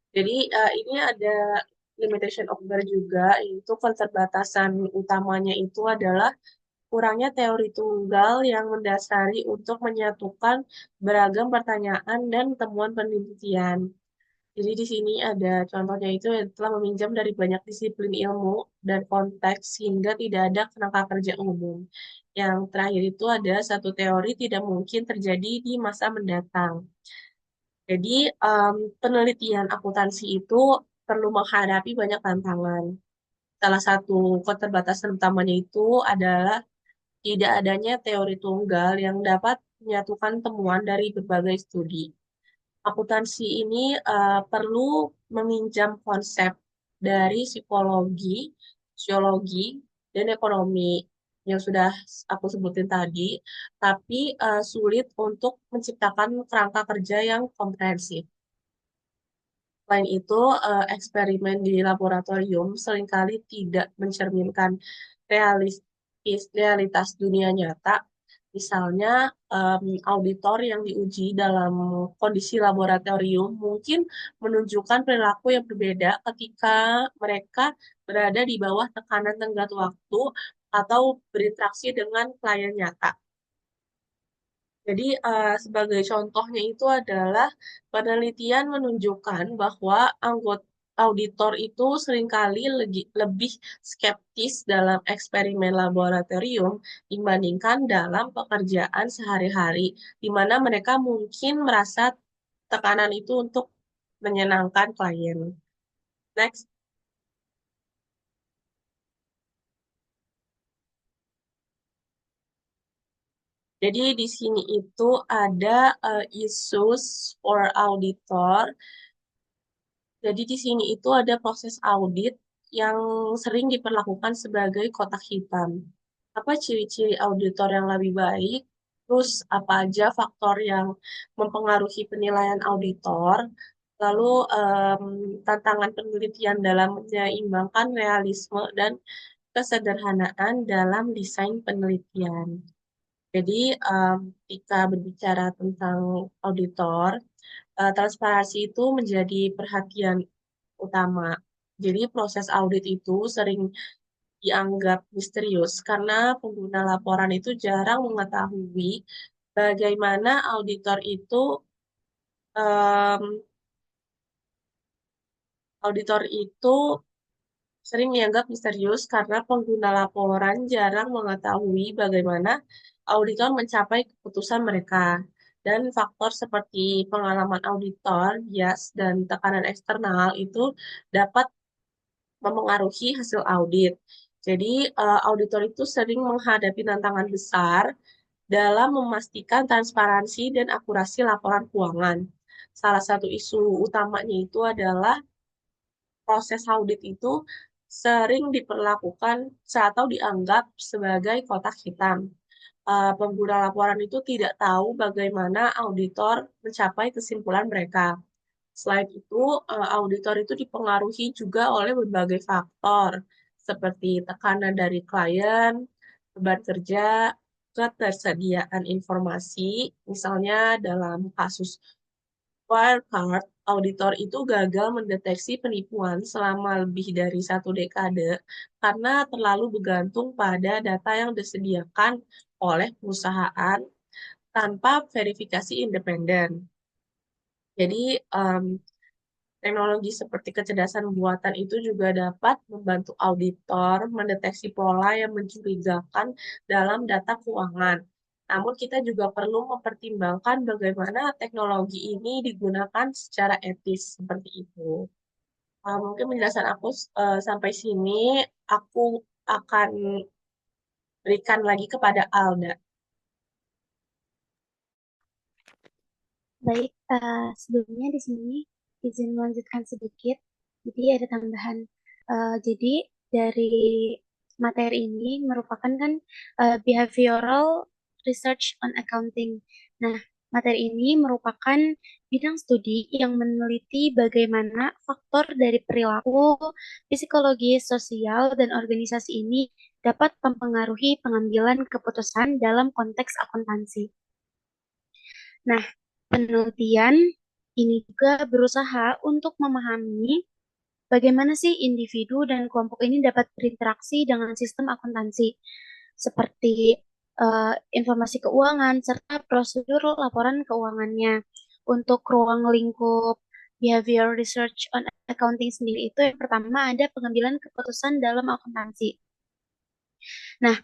Jadi ini ada limitation of Baer juga, yaitu keterbatasan utamanya itu adalah kurangnya teori tunggal yang mendasari untuk menyatukan beragam pertanyaan dan temuan penelitian. Jadi di sini ada contohnya itu yang telah meminjam dari banyak disiplin ilmu dan konteks sehingga tidak ada kerangka kerja umum. Yang terakhir itu ada satu teori tidak mungkin terjadi di masa mendatang. Jadi penelitian akuntansi itu perlu menghadapi banyak tantangan. Salah satu keterbatasan utamanya itu adalah tidak adanya teori tunggal yang dapat menyatukan temuan dari berbagai studi. Akuntansi ini perlu meminjam konsep dari psikologi, sosiologi, dan ekonomi yang sudah aku sebutin tadi, tapi sulit untuk menciptakan kerangka kerja yang komprehensif. Selain itu, eksperimen di laboratorium seringkali tidak mencerminkan realitas dunia nyata. Misalnya, auditor yang diuji dalam kondisi laboratorium mungkin menunjukkan perilaku yang berbeda ketika mereka berada di bawah tekanan tenggat waktu atau berinteraksi dengan klien nyata. Jadi, sebagai contohnya itu adalah penelitian menunjukkan bahwa anggota auditor itu seringkali lebih skeptis dalam eksperimen laboratorium dibandingkan dalam pekerjaan sehari-hari, di mana mereka mungkin merasa tekanan itu untuk menyenangkan klien. Next. Jadi di sini itu ada issues for auditor. Jadi di sini itu ada proses audit yang sering diperlakukan sebagai kotak hitam. Apa ciri-ciri auditor yang lebih baik? Terus apa aja faktor yang mempengaruhi penilaian auditor? Lalu tantangan penelitian dalam menyeimbangkan realisme dan kesederhanaan dalam desain penelitian. Jadi ketika berbicara tentang auditor, transparansi itu menjadi perhatian utama. Jadi proses audit itu sering dianggap misterius karena pengguna laporan itu jarang mengetahui bagaimana em, auditor itu sering dianggap misterius karena pengguna laporan jarang mengetahui bagaimana auditor mencapai keputusan mereka. Dan faktor seperti pengalaman auditor, bias, dan tekanan eksternal itu dapat memengaruhi hasil audit. Jadi, auditor itu sering menghadapi tantangan besar dalam memastikan transparansi dan akurasi laporan keuangan. salah satu isu utamanya itu adalah proses audit itu sering diperlakukan atau dianggap sebagai kotak hitam. Pengguna laporan itu tidak tahu bagaimana auditor mencapai kesimpulan mereka. Selain itu, auditor itu dipengaruhi juga oleh berbagai faktor, seperti tekanan dari klien, beban kerja, ketersediaan informasi, misalnya dalam kasus Wirecard, auditor itu gagal mendeteksi penipuan selama lebih dari 1 dekade karena terlalu bergantung pada data yang disediakan oleh perusahaan tanpa verifikasi independen. Jadi, teknologi seperti kecerdasan buatan itu juga dapat membantu auditor mendeteksi pola yang mencurigakan dalam data keuangan. Namun kita juga perlu mempertimbangkan bagaimana teknologi ini digunakan secara etis seperti itu. Mungkin penjelasan aku sampai sini, aku akan berikan lagi kepada Alda. Baik, sebelumnya di sini izin melanjutkan sedikit. Jadi ada tambahan. Jadi dari materi ini merupakan kan behavioral research on accounting. Nah, materi ini merupakan bidang studi yang meneliti bagaimana faktor dari perilaku, psikologi, sosial, dan organisasi ini dapat mempengaruhi pengambilan keputusan dalam konteks akuntansi. Nah, penelitian ini juga berusaha untuk memahami bagaimana sih individu dan kelompok ini dapat berinteraksi dengan sistem akuntansi, seperti informasi keuangan serta prosedur laporan keuangannya. Untuk ruang lingkup behavior research on accounting sendiri itu yang pertama ada pengambilan keputusan dalam akuntansi. Nah,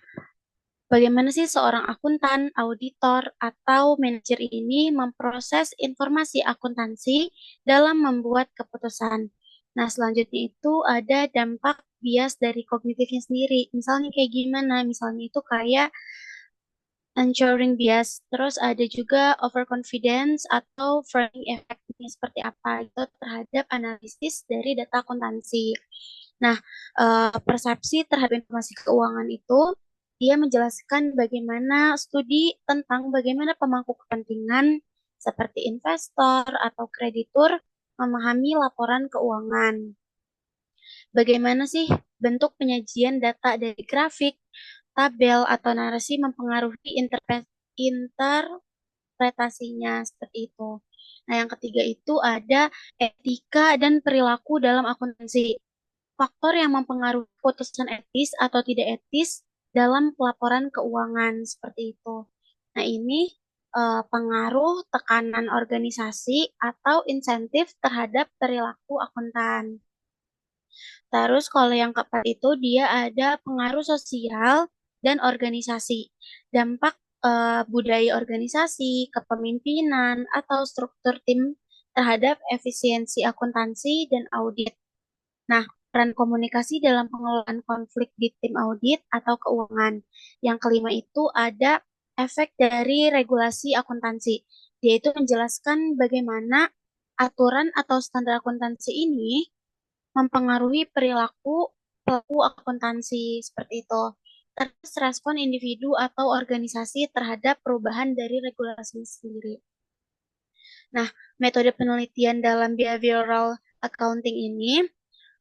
bagaimana sih seorang akuntan, auditor, atau manajer ini memproses informasi akuntansi dalam membuat keputusan? Nah, selanjutnya itu ada dampak bias dari kognitifnya sendiri. Misalnya kayak gimana? Misalnya itu kayak ensuring bias. Terus ada juga overconfidence atau framing effect-nya seperti apa itu terhadap analisis dari data akuntansi. Nah, persepsi terhadap informasi keuangan itu dia menjelaskan bagaimana studi tentang bagaimana pemangku kepentingan seperti investor atau kreditur memahami laporan keuangan. Bagaimana sih bentuk penyajian data dari grafik, tabel, atau narasi mempengaruhi interpretasinya seperti itu. Nah, yang ketiga itu ada etika dan perilaku dalam akuntansi. Faktor yang mempengaruhi putusan etis atau tidak etis dalam pelaporan keuangan seperti itu. Nah, ini pengaruh tekanan organisasi atau insentif terhadap perilaku akuntan. Terus kalau yang keempat itu dia ada pengaruh sosial dan organisasi. Dampak budaya organisasi, kepemimpinan, atau struktur tim terhadap efisiensi akuntansi dan audit. Nah, peran komunikasi dalam pengelolaan konflik di tim audit atau keuangan. Yang kelima itu ada efek dari regulasi akuntansi. Yaitu menjelaskan bagaimana aturan atau standar akuntansi ini mempengaruhi perilaku pelaku akuntansi seperti itu. Terus respon individu atau organisasi terhadap perubahan dari regulasi sendiri. Nah, metode penelitian dalam behavioral accounting ini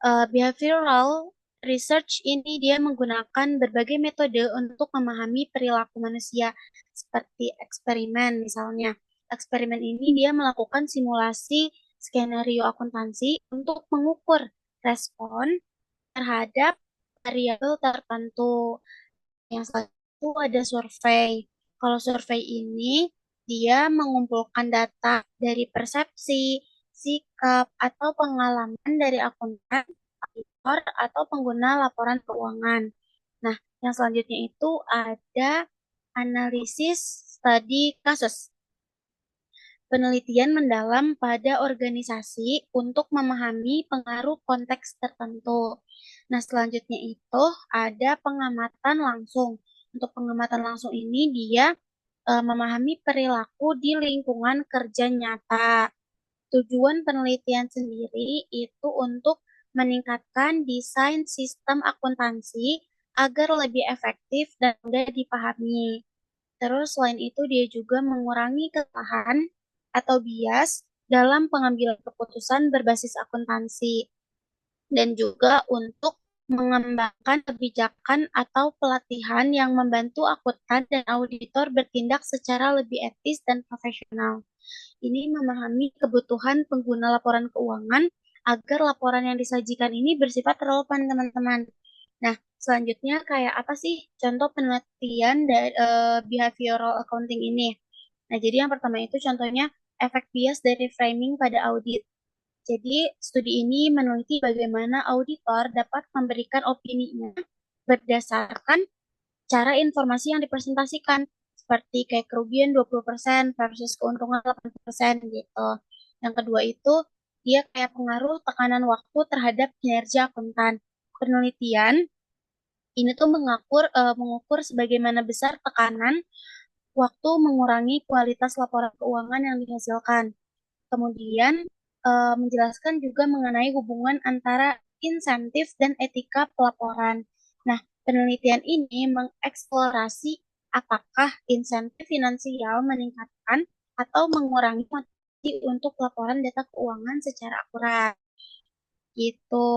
behavioral research ini dia menggunakan berbagai metode untuk memahami perilaku manusia, seperti eksperimen misalnya. Eksperimen ini dia melakukan simulasi skenario akuntansi untuk mengukur respon terhadap variabel tertentu. Yang satu ada survei. Kalau survei ini dia mengumpulkan data dari persepsi, sikap, atau pengalaman dari akuntan, auditor, atau pengguna laporan keuangan. Nah, yang selanjutnya itu ada analisis studi kasus. Penelitian mendalam pada organisasi untuk memahami pengaruh konteks tertentu. Nah, selanjutnya itu ada pengamatan langsung. Untuk pengamatan langsung ini dia memahami perilaku di lingkungan kerja nyata. Tujuan penelitian sendiri itu untuk meningkatkan desain sistem akuntansi agar lebih efektif dan mudah dipahami. Terus selain itu dia juga mengurangi kesalahan atau bias dalam pengambilan keputusan berbasis akuntansi dan juga untuk mengembangkan kebijakan atau pelatihan yang membantu akuntan dan auditor bertindak secara lebih etis dan profesional. Ini memahami kebutuhan pengguna laporan keuangan agar laporan yang disajikan ini bersifat relevan, teman-teman. Nah, selanjutnya kayak apa sih contoh penelitian dari behavioral accounting ini? Nah, jadi yang pertama itu contohnya efek bias dari framing pada audit. Jadi, studi ini meneliti bagaimana auditor dapat memberikan opininya berdasarkan cara informasi yang dipresentasikan, seperti kayak kerugian 20% versus keuntungan 8% gitu. Yang kedua itu, dia kayak pengaruh tekanan waktu terhadap kinerja akuntan. Penelitian ini tuh mengukur sebagaimana besar tekanan waktu mengurangi kualitas laporan keuangan yang dihasilkan. Kemudian menjelaskan juga mengenai hubungan antara insentif dan etika pelaporan. Nah, penelitian ini mengeksplorasi apakah insentif finansial meningkatkan atau mengurangi motivasi untuk laporan data keuangan secara akurat. Gitu.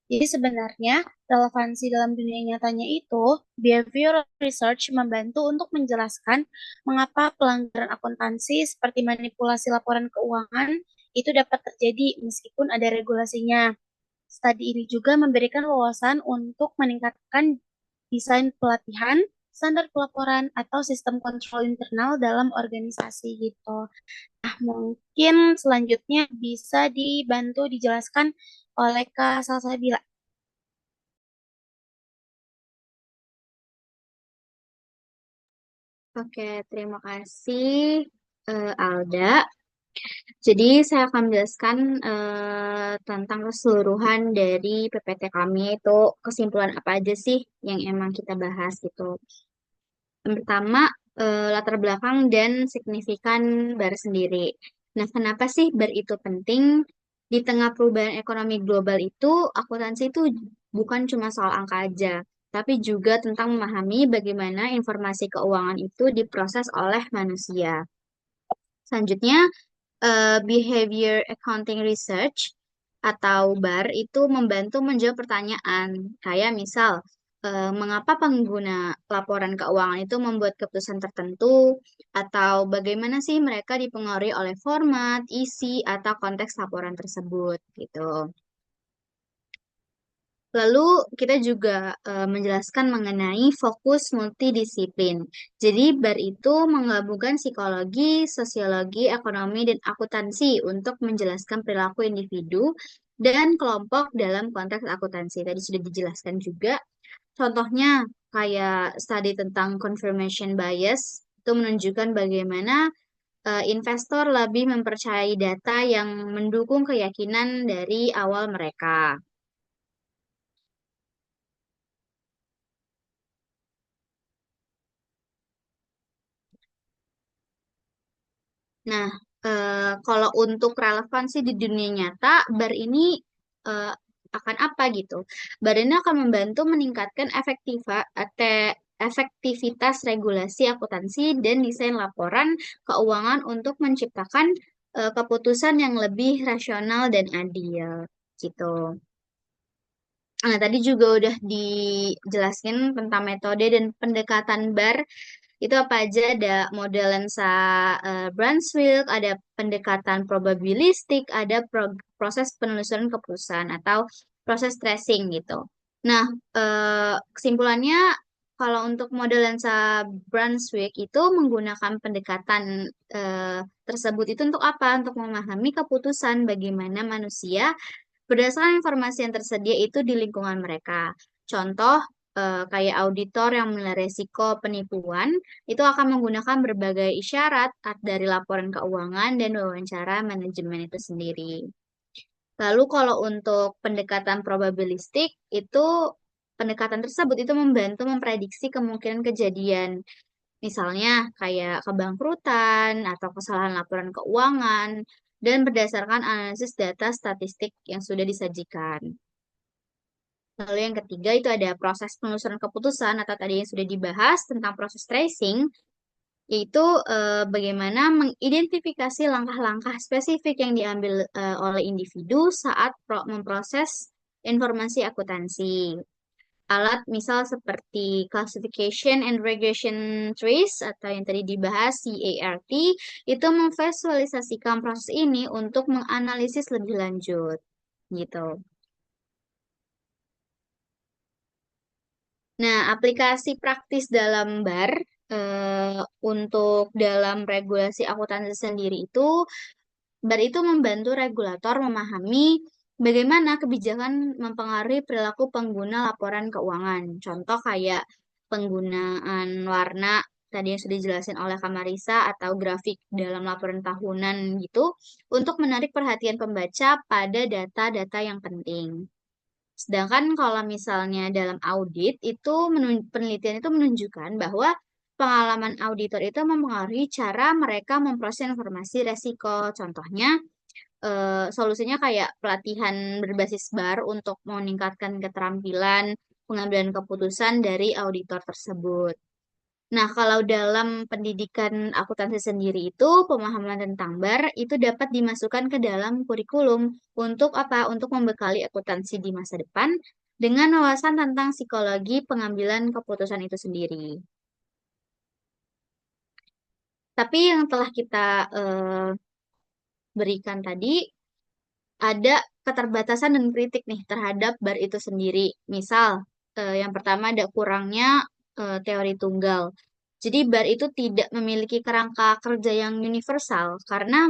Jadi sebenarnya relevansi dalam dunia nyatanya itu, behavioral research membantu untuk menjelaskan mengapa pelanggaran akuntansi seperti manipulasi laporan keuangan itu dapat terjadi meskipun ada regulasinya. Studi ini juga memberikan wawasan untuk meningkatkan desain pelatihan, standar pelaporan, atau sistem kontrol internal dalam organisasi gitu. Nah, mungkin selanjutnya bisa dibantu dijelaskan oleh Kak Salsabila. Oke, terima kasih Alda. Jadi saya akan menjelaskan tentang keseluruhan dari PPT kami itu kesimpulan apa aja sih yang emang kita bahas gitu. Yang pertama, latar belakang dan signifikan BAR sendiri. Nah, kenapa sih BAR itu penting? Di tengah perubahan ekonomi global itu, akuntansi itu bukan cuma soal angka aja, tapi juga tentang memahami bagaimana informasi keuangan itu diproses oleh manusia. Selanjutnya, Behavior Accounting Research atau BAR itu membantu menjawab pertanyaan. Kayak misal, mengapa pengguna laporan keuangan itu membuat keputusan tertentu, atau bagaimana sih mereka dipengaruhi oleh format, isi, atau konteks laporan tersebut gitu. Lalu kita juga menjelaskan mengenai fokus multidisiplin. Jadi BAR itu menggabungkan psikologi, sosiologi, ekonomi, dan akuntansi untuk menjelaskan perilaku individu dan kelompok dalam konteks akuntansi. Tadi sudah dijelaskan juga. Contohnya kayak studi tentang confirmation bias itu menunjukkan bagaimana investor lebih mempercayai data yang mendukung keyakinan dari awal mereka. Nah, kalau untuk relevansi di dunia nyata, BAR ini eh, akan apa gitu? BAR ini akan membantu meningkatkan efektivitas regulasi akuntansi dan desain laporan keuangan untuk menciptakan keputusan yang lebih rasional dan adil gitu. Nah, tadi juga udah dijelaskan tentang metode dan pendekatan BAR itu apa aja? Ada model lensa Brunswick, ada pendekatan probabilistik, ada proses penelusuran keputusan atau proses tracing gitu. Nah, kesimpulannya kalau untuk model lensa Brunswick itu menggunakan pendekatan tersebut itu untuk apa? Untuk memahami keputusan bagaimana manusia berdasarkan informasi yang tersedia itu di lingkungan mereka. Contoh, kayak auditor yang menilai resiko penipuan, itu akan menggunakan berbagai isyarat dari laporan keuangan dan wawancara manajemen itu sendiri. Lalu kalau untuk pendekatan probabilistik, itu pendekatan tersebut itu membantu memprediksi kemungkinan kejadian. Misalnya kayak kebangkrutan atau kesalahan laporan keuangan dan berdasarkan analisis data statistik yang sudah disajikan. Lalu yang ketiga itu ada proses penelusuran keputusan atau tadi yang sudah dibahas tentang proses tracing, yaitu bagaimana mengidentifikasi langkah-langkah spesifik yang diambil oleh individu saat memproses informasi akuntansi. Alat misal seperti classification and regression trees atau yang tadi dibahas CART itu memvisualisasikan proses ini untuk menganalisis lebih lanjut gitu. Nah, aplikasi praktis dalam BAR untuk dalam regulasi akuntansi sendiri itu BAR itu membantu regulator memahami bagaimana kebijakan mempengaruhi perilaku pengguna laporan keuangan. Contoh kayak penggunaan warna tadi yang sudah dijelasin oleh Kamarisa atau grafik dalam laporan tahunan gitu untuk menarik perhatian pembaca pada data-data yang penting. Sedangkan kalau misalnya dalam audit itu penelitian itu menunjukkan bahwa pengalaman auditor itu mempengaruhi cara mereka memproses informasi resiko. Contohnya, solusinya kayak pelatihan berbasis BAR untuk meningkatkan keterampilan pengambilan keputusan dari auditor tersebut. Nah, kalau dalam pendidikan akuntansi sendiri itu, pemahaman tentang BAR itu dapat dimasukkan ke dalam kurikulum untuk apa? Untuk membekali akuntansi di masa depan dengan wawasan tentang psikologi pengambilan keputusan itu sendiri. Tapi yang telah kita eh, berikan tadi, ada keterbatasan dan kritik nih terhadap BAR itu sendiri. Misal, yang pertama ada kurangnya teori tunggal. Jadi BAR itu tidak memiliki kerangka kerja yang universal karena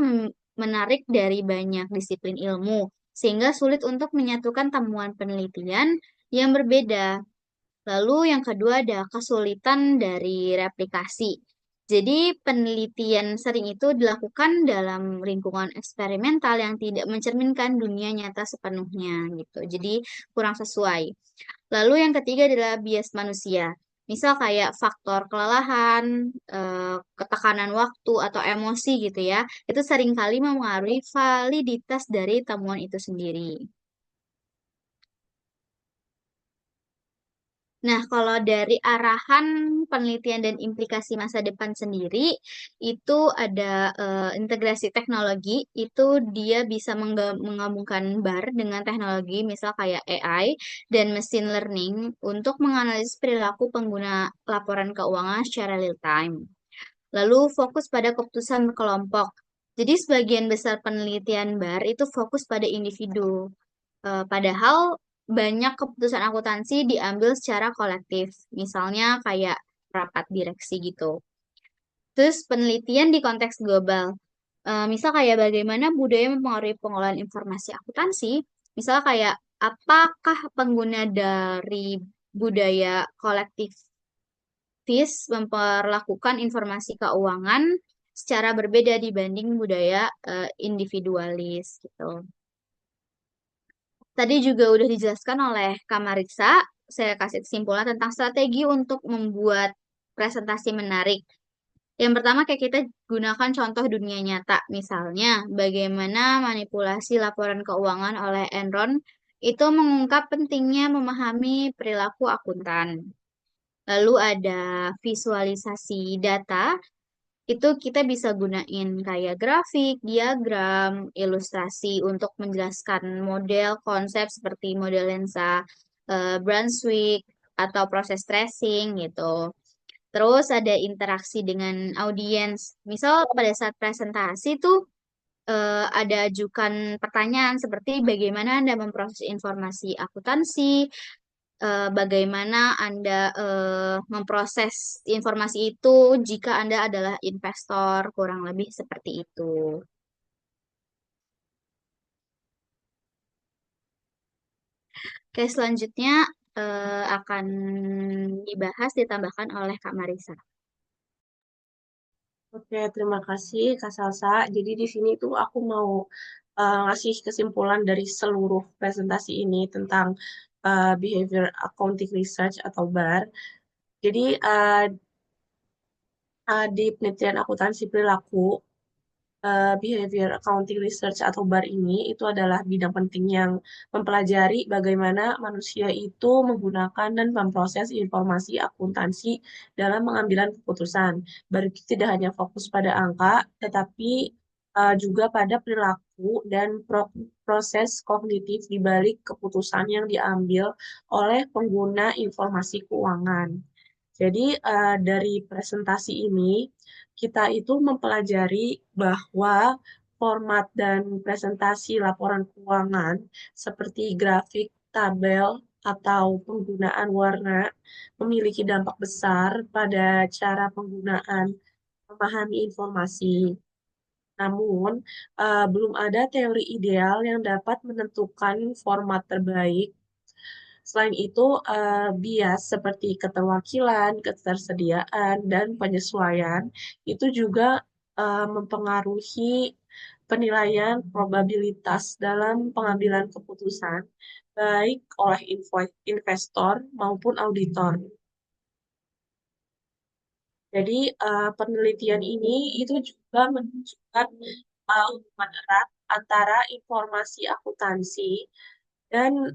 menarik dari banyak disiplin ilmu, sehingga sulit untuk menyatukan temuan penelitian yang berbeda. Lalu yang kedua ada kesulitan dari replikasi. Jadi penelitian sering itu dilakukan dalam lingkungan eksperimental yang tidak mencerminkan dunia nyata sepenuhnya gitu. Jadi kurang sesuai. Lalu yang ketiga adalah bias manusia. Misal kayak faktor kelelahan, ketekanan waktu atau emosi gitu ya. Itu seringkali mempengaruhi validitas dari temuan itu sendiri. Nah, kalau dari arahan penelitian dan implikasi masa depan sendiri, itu ada integrasi teknologi, itu dia bisa menggabungkan BAR dengan teknologi, misal kayak AI dan machine learning untuk menganalisis perilaku pengguna laporan keuangan secara real time. Lalu fokus pada keputusan kelompok. Jadi sebagian besar penelitian BAR itu fokus pada individu. Padahal banyak keputusan akuntansi diambil secara kolektif, misalnya kayak rapat direksi gitu. Terus penelitian di konteks global, misal kayak bagaimana budaya mempengaruhi pengolahan informasi akuntansi, misal kayak apakah pengguna dari budaya kolektivis memperlakukan informasi keuangan secara berbeda dibanding budaya individualis gitu. Tadi juga udah dijelaskan oleh Kak Mariksa, saya kasih kesimpulan tentang strategi untuk membuat presentasi menarik. Yang pertama kayak kita gunakan contoh dunia nyata, misalnya bagaimana manipulasi laporan keuangan oleh Enron itu mengungkap pentingnya memahami perilaku akuntan. Lalu ada visualisasi data itu kita bisa gunain kayak grafik, diagram, ilustrasi untuk menjelaskan model konsep seperti model lensa Brunswick atau proses tracing gitu. Terus ada interaksi dengan audiens. Misal pada saat presentasi tuh ada ajukan pertanyaan seperti bagaimana Anda memproses informasi akuntansi, bagaimana Anda memproses informasi itu jika Anda adalah investor, kurang lebih seperti itu. Oke, selanjutnya akan dibahas, ditambahkan oleh Kak Marisa. Oke, terima kasih Kak Salsa. Jadi di sini tuh aku mau ngasih kesimpulan dari seluruh presentasi ini tentang Behavior Accounting Research atau BAR. Jadi di penelitian akuntansi perilaku, Behavior Accounting Research atau BAR ini itu adalah bidang penting yang mempelajari bagaimana manusia itu menggunakan dan memproses informasi akuntansi dalam pengambilan keputusan. BAR itu tidak hanya fokus pada angka, tetapi juga pada perilaku dan proses kognitif di balik keputusan yang diambil oleh pengguna informasi keuangan. Jadi dari presentasi ini kita itu mempelajari bahwa format dan presentasi laporan keuangan seperti grafik, tabel, atau penggunaan warna memiliki dampak besar pada cara penggunaan memahami informasi. Namun, belum ada teori ideal yang dapat menentukan format terbaik. Selain itu, bias seperti keterwakilan, ketersediaan, dan penyesuaian itu juga mempengaruhi penilaian probabilitas dalam pengambilan keputusan, baik oleh investor maupun auditor. Jadi, penelitian ini itu juga menunjukkan hubungan erat antara informasi akuntansi dan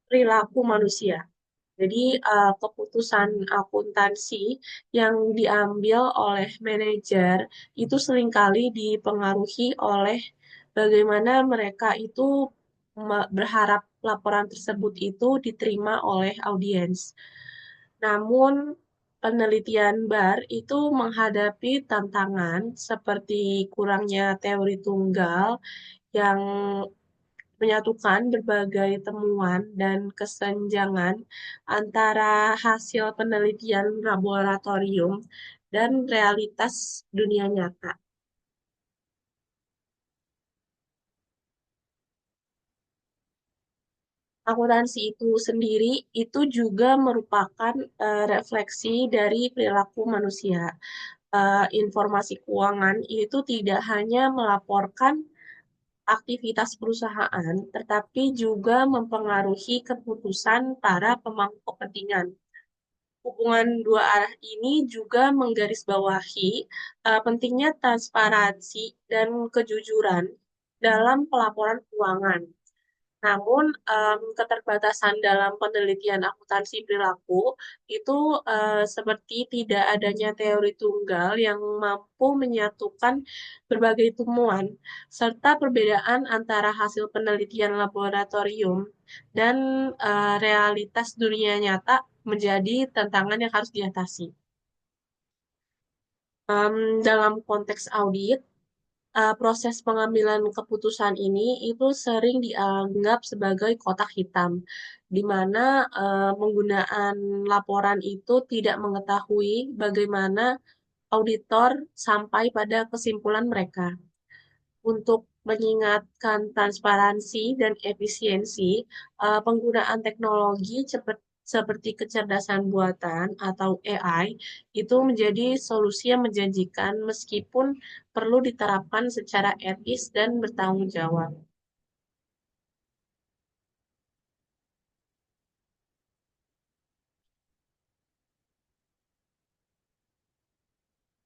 perilaku manusia. Jadi, keputusan akuntansi yang diambil oleh manajer itu seringkali dipengaruhi oleh bagaimana mereka itu berharap laporan tersebut itu diterima oleh audiens. Namun, penelitian BAR itu menghadapi tantangan seperti kurangnya teori tunggal yang menyatukan berbagai temuan dan kesenjangan antara hasil penelitian laboratorium dan realitas dunia nyata. Akuntansi itu sendiri itu juga merupakan refleksi dari perilaku manusia. Informasi keuangan itu tidak hanya melaporkan aktivitas perusahaan, tetapi juga mempengaruhi keputusan para pemangku kepentingan. Hubungan dua arah ini juga menggarisbawahi pentingnya transparansi dan kejujuran dalam pelaporan keuangan. Namun, keterbatasan dalam penelitian akuntansi perilaku itu seperti tidak adanya teori tunggal yang mampu menyatukan berbagai temuan, serta perbedaan antara hasil penelitian laboratorium dan realitas dunia nyata menjadi tantangan yang harus diatasi. Dalam konteks audit, proses pengambilan keputusan ini itu sering dianggap sebagai kotak hitam, di mana penggunaan laporan itu tidak mengetahui bagaimana auditor sampai pada kesimpulan mereka. Untuk mengingatkan transparansi dan efisiensi, penggunaan teknologi seperti kecerdasan buatan atau AI itu menjadi solusi yang menjanjikan meskipun perlu diterapkan secara etis dan bertanggung jawab.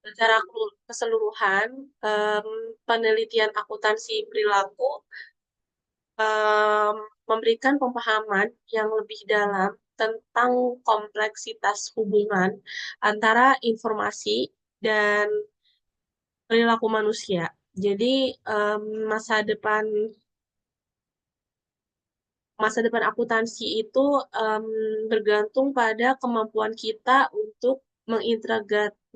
Secara keseluruhan, em, penelitian akuntansi perilaku em, memberikan pemahaman yang lebih dalam tentang kompleksitas hubungan antara informasi dan perilaku manusia. Jadi, em, masa depan masa depan akuntansi itu em, bergantung pada kemampuan kita untuk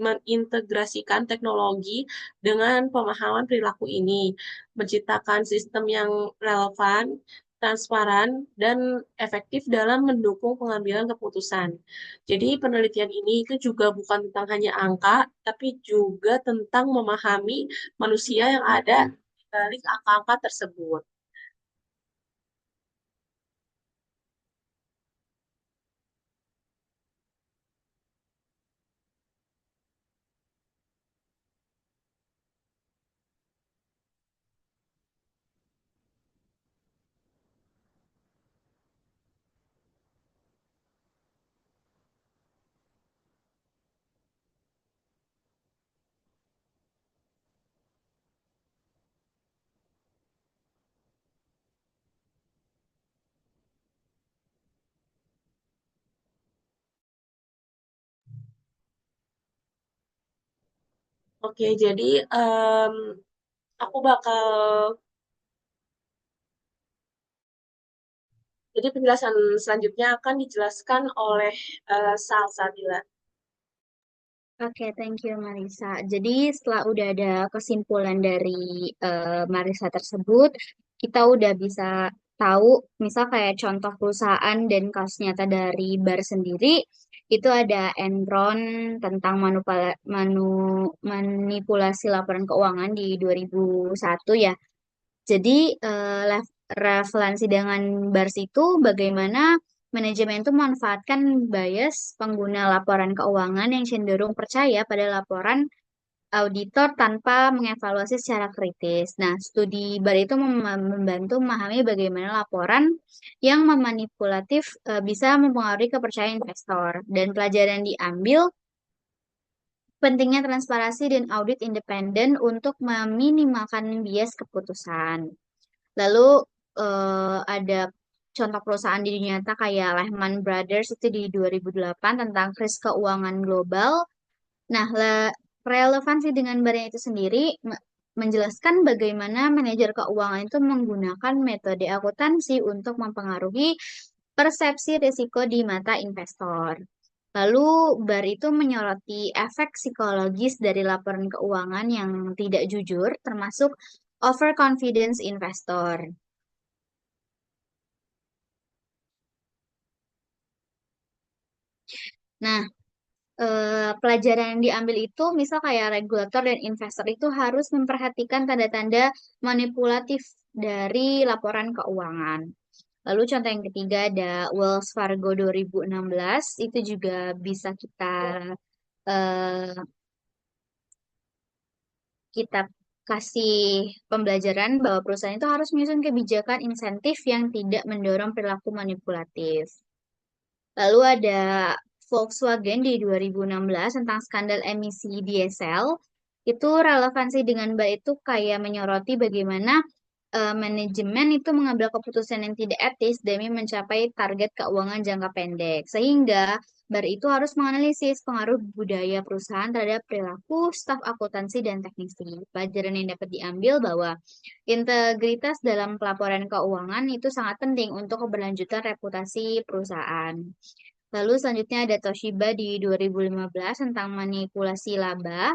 mengintegrasikan teknologi dengan pemahaman perilaku ini, menciptakan sistem yang relevan, transparan, dan efektif dalam mendukung pengambilan keputusan. Jadi penelitian ini itu juga bukan tentang hanya angka, tapi juga tentang memahami manusia yang ada di balik angka-angka tersebut. Oke, jadi aku bakal, jadi penjelasan selanjutnya akan dijelaskan oleh Salsabila. Oke, thank you Marisa. Jadi setelah udah ada kesimpulan dari Marisa tersebut, kita udah bisa tahu, misal kayak contoh perusahaan dan kasus nyata dari Bar sendiri, itu ada Enron tentang manipulasi laporan keuangan di 2001 ya. Jadi relevansi dengan BARS itu bagaimana manajemen itu memanfaatkan bias pengguna laporan keuangan yang cenderung percaya pada laporan auditor tanpa mengevaluasi secara kritis. Nah, studi BAR itu membantu memahami bagaimana laporan yang memanipulatif bisa mempengaruhi kepercayaan investor. Dan pelajaran yang diambil pentingnya transparansi dan audit independen untuk meminimalkan bias keputusan. Lalu ada contoh perusahaan di dunia nyata kayak Lehman Brothers itu di 2008 tentang krisis keuangan global. Nah, relevansi dengan barang itu sendiri menjelaskan bagaimana manajer keuangan itu menggunakan metode akuntansi untuk mempengaruhi persepsi risiko di mata investor. Lalu, BAR itu menyoroti efek psikologis dari laporan keuangan yang tidak jujur, termasuk overconfidence investor. Nah, pelajaran yang diambil itu, misal kayak regulator dan investor itu harus memperhatikan tanda-tanda manipulatif dari laporan keuangan. Lalu contoh yang ketiga ada Wells Fargo 2016, itu juga bisa eh, kita kasih pembelajaran bahwa perusahaan itu harus menyusun kebijakan insentif yang tidak mendorong perilaku manipulatif. Lalu ada Volkswagen di 2016 tentang skandal emisi diesel. Itu relevansi dengan baik itu kayak menyoroti bagaimana manajemen itu mengambil keputusan yang tidak etis demi mencapai target keuangan jangka pendek. Sehingga BAR itu harus menganalisis pengaruh budaya perusahaan terhadap perilaku staf akuntansi dan teknisi. Pelajaran yang dapat diambil bahwa integritas dalam pelaporan keuangan itu sangat penting untuk keberlanjutan reputasi perusahaan. Lalu selanjutnya ada Toshiba di 2015 tentang manipulasi laba.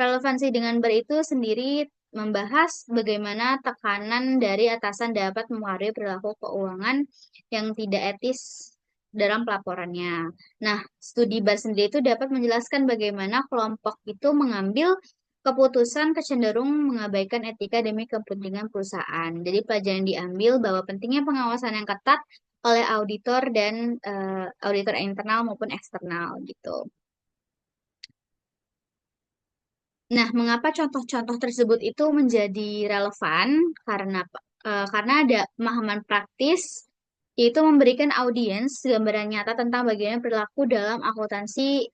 Relevansi dengan BER itu sendiri membahas bagaimana tekanan dari atasan dapat mempengaruhi perilaku keuangan yang tidak etis dalam pelaporannya. Nah, studi BER sendiri itu dapat menjelaskan bagaimana kelompok itu mengambil keputusan kecenderung mengabaikan etika demi kepentingan perusahaan. Jadi pelajaran yang diambil bahwa pentingnya pengawasan yang ketat oleh auditor dan auditor internal maupun eksternal gitu. Nah, mengapa contoh-contoh tersebut itu menjadi relevan? Karena ada pemahaman praktis yaitu memberikan audiens gambaran nyata tentang bagaimana perilaku dalam akuntansi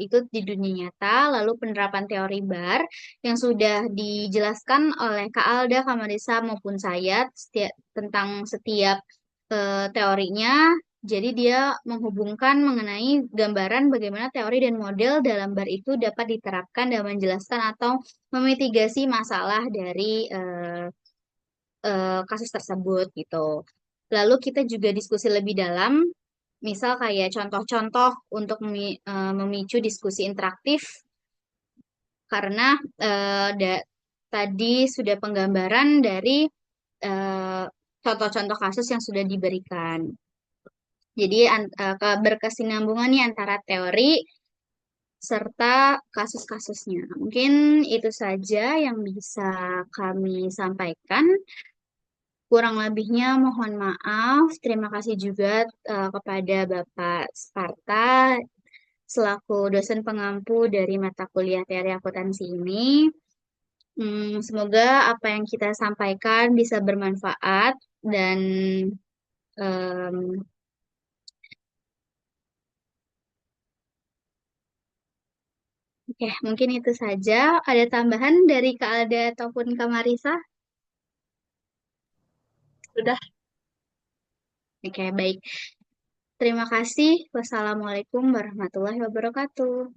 itu di dunia nyata, lalu penerapan teori BAR yang sudah dijelaskan oleh Kak Alda, Kak Marisa maupun saya tentang setiap teorinya. Jadi dia menghubungkan mengenai gambaran bagaimana teori dan model dalam BAR itu dapat diterapkan dan menjelaskan atau memitigasi masalah dari kasus tersebut gitu. Lalu kita juga diskusi lebih dalam, misal kayak contoh-contoh untuk memicu diskusi interaktif karena tadi sudah penggambaran dari eh, contoh-contoh kasus yang sudah diberikan. Jadi berkesinambungan nih antara teori serta kasus-kasusnya. Mungkin itu saja yang bisa kami sampaikan. Kurang lebihnya mohon maaf. Terima kasih juga kepada Bapak Sparta selaku dosen pengampu dari mata kuliah teori akuntansi ini. Semoga apa yang kita sampaikan bisa bermanfaat dan em, oke, mungkin itu saja. Ada tambahan dari Kak Alda ataupun Kak Marisa? Sudah. Oke, baik. Terima kasih. Wassalamualaikum warahmatullahi wabarakatuh.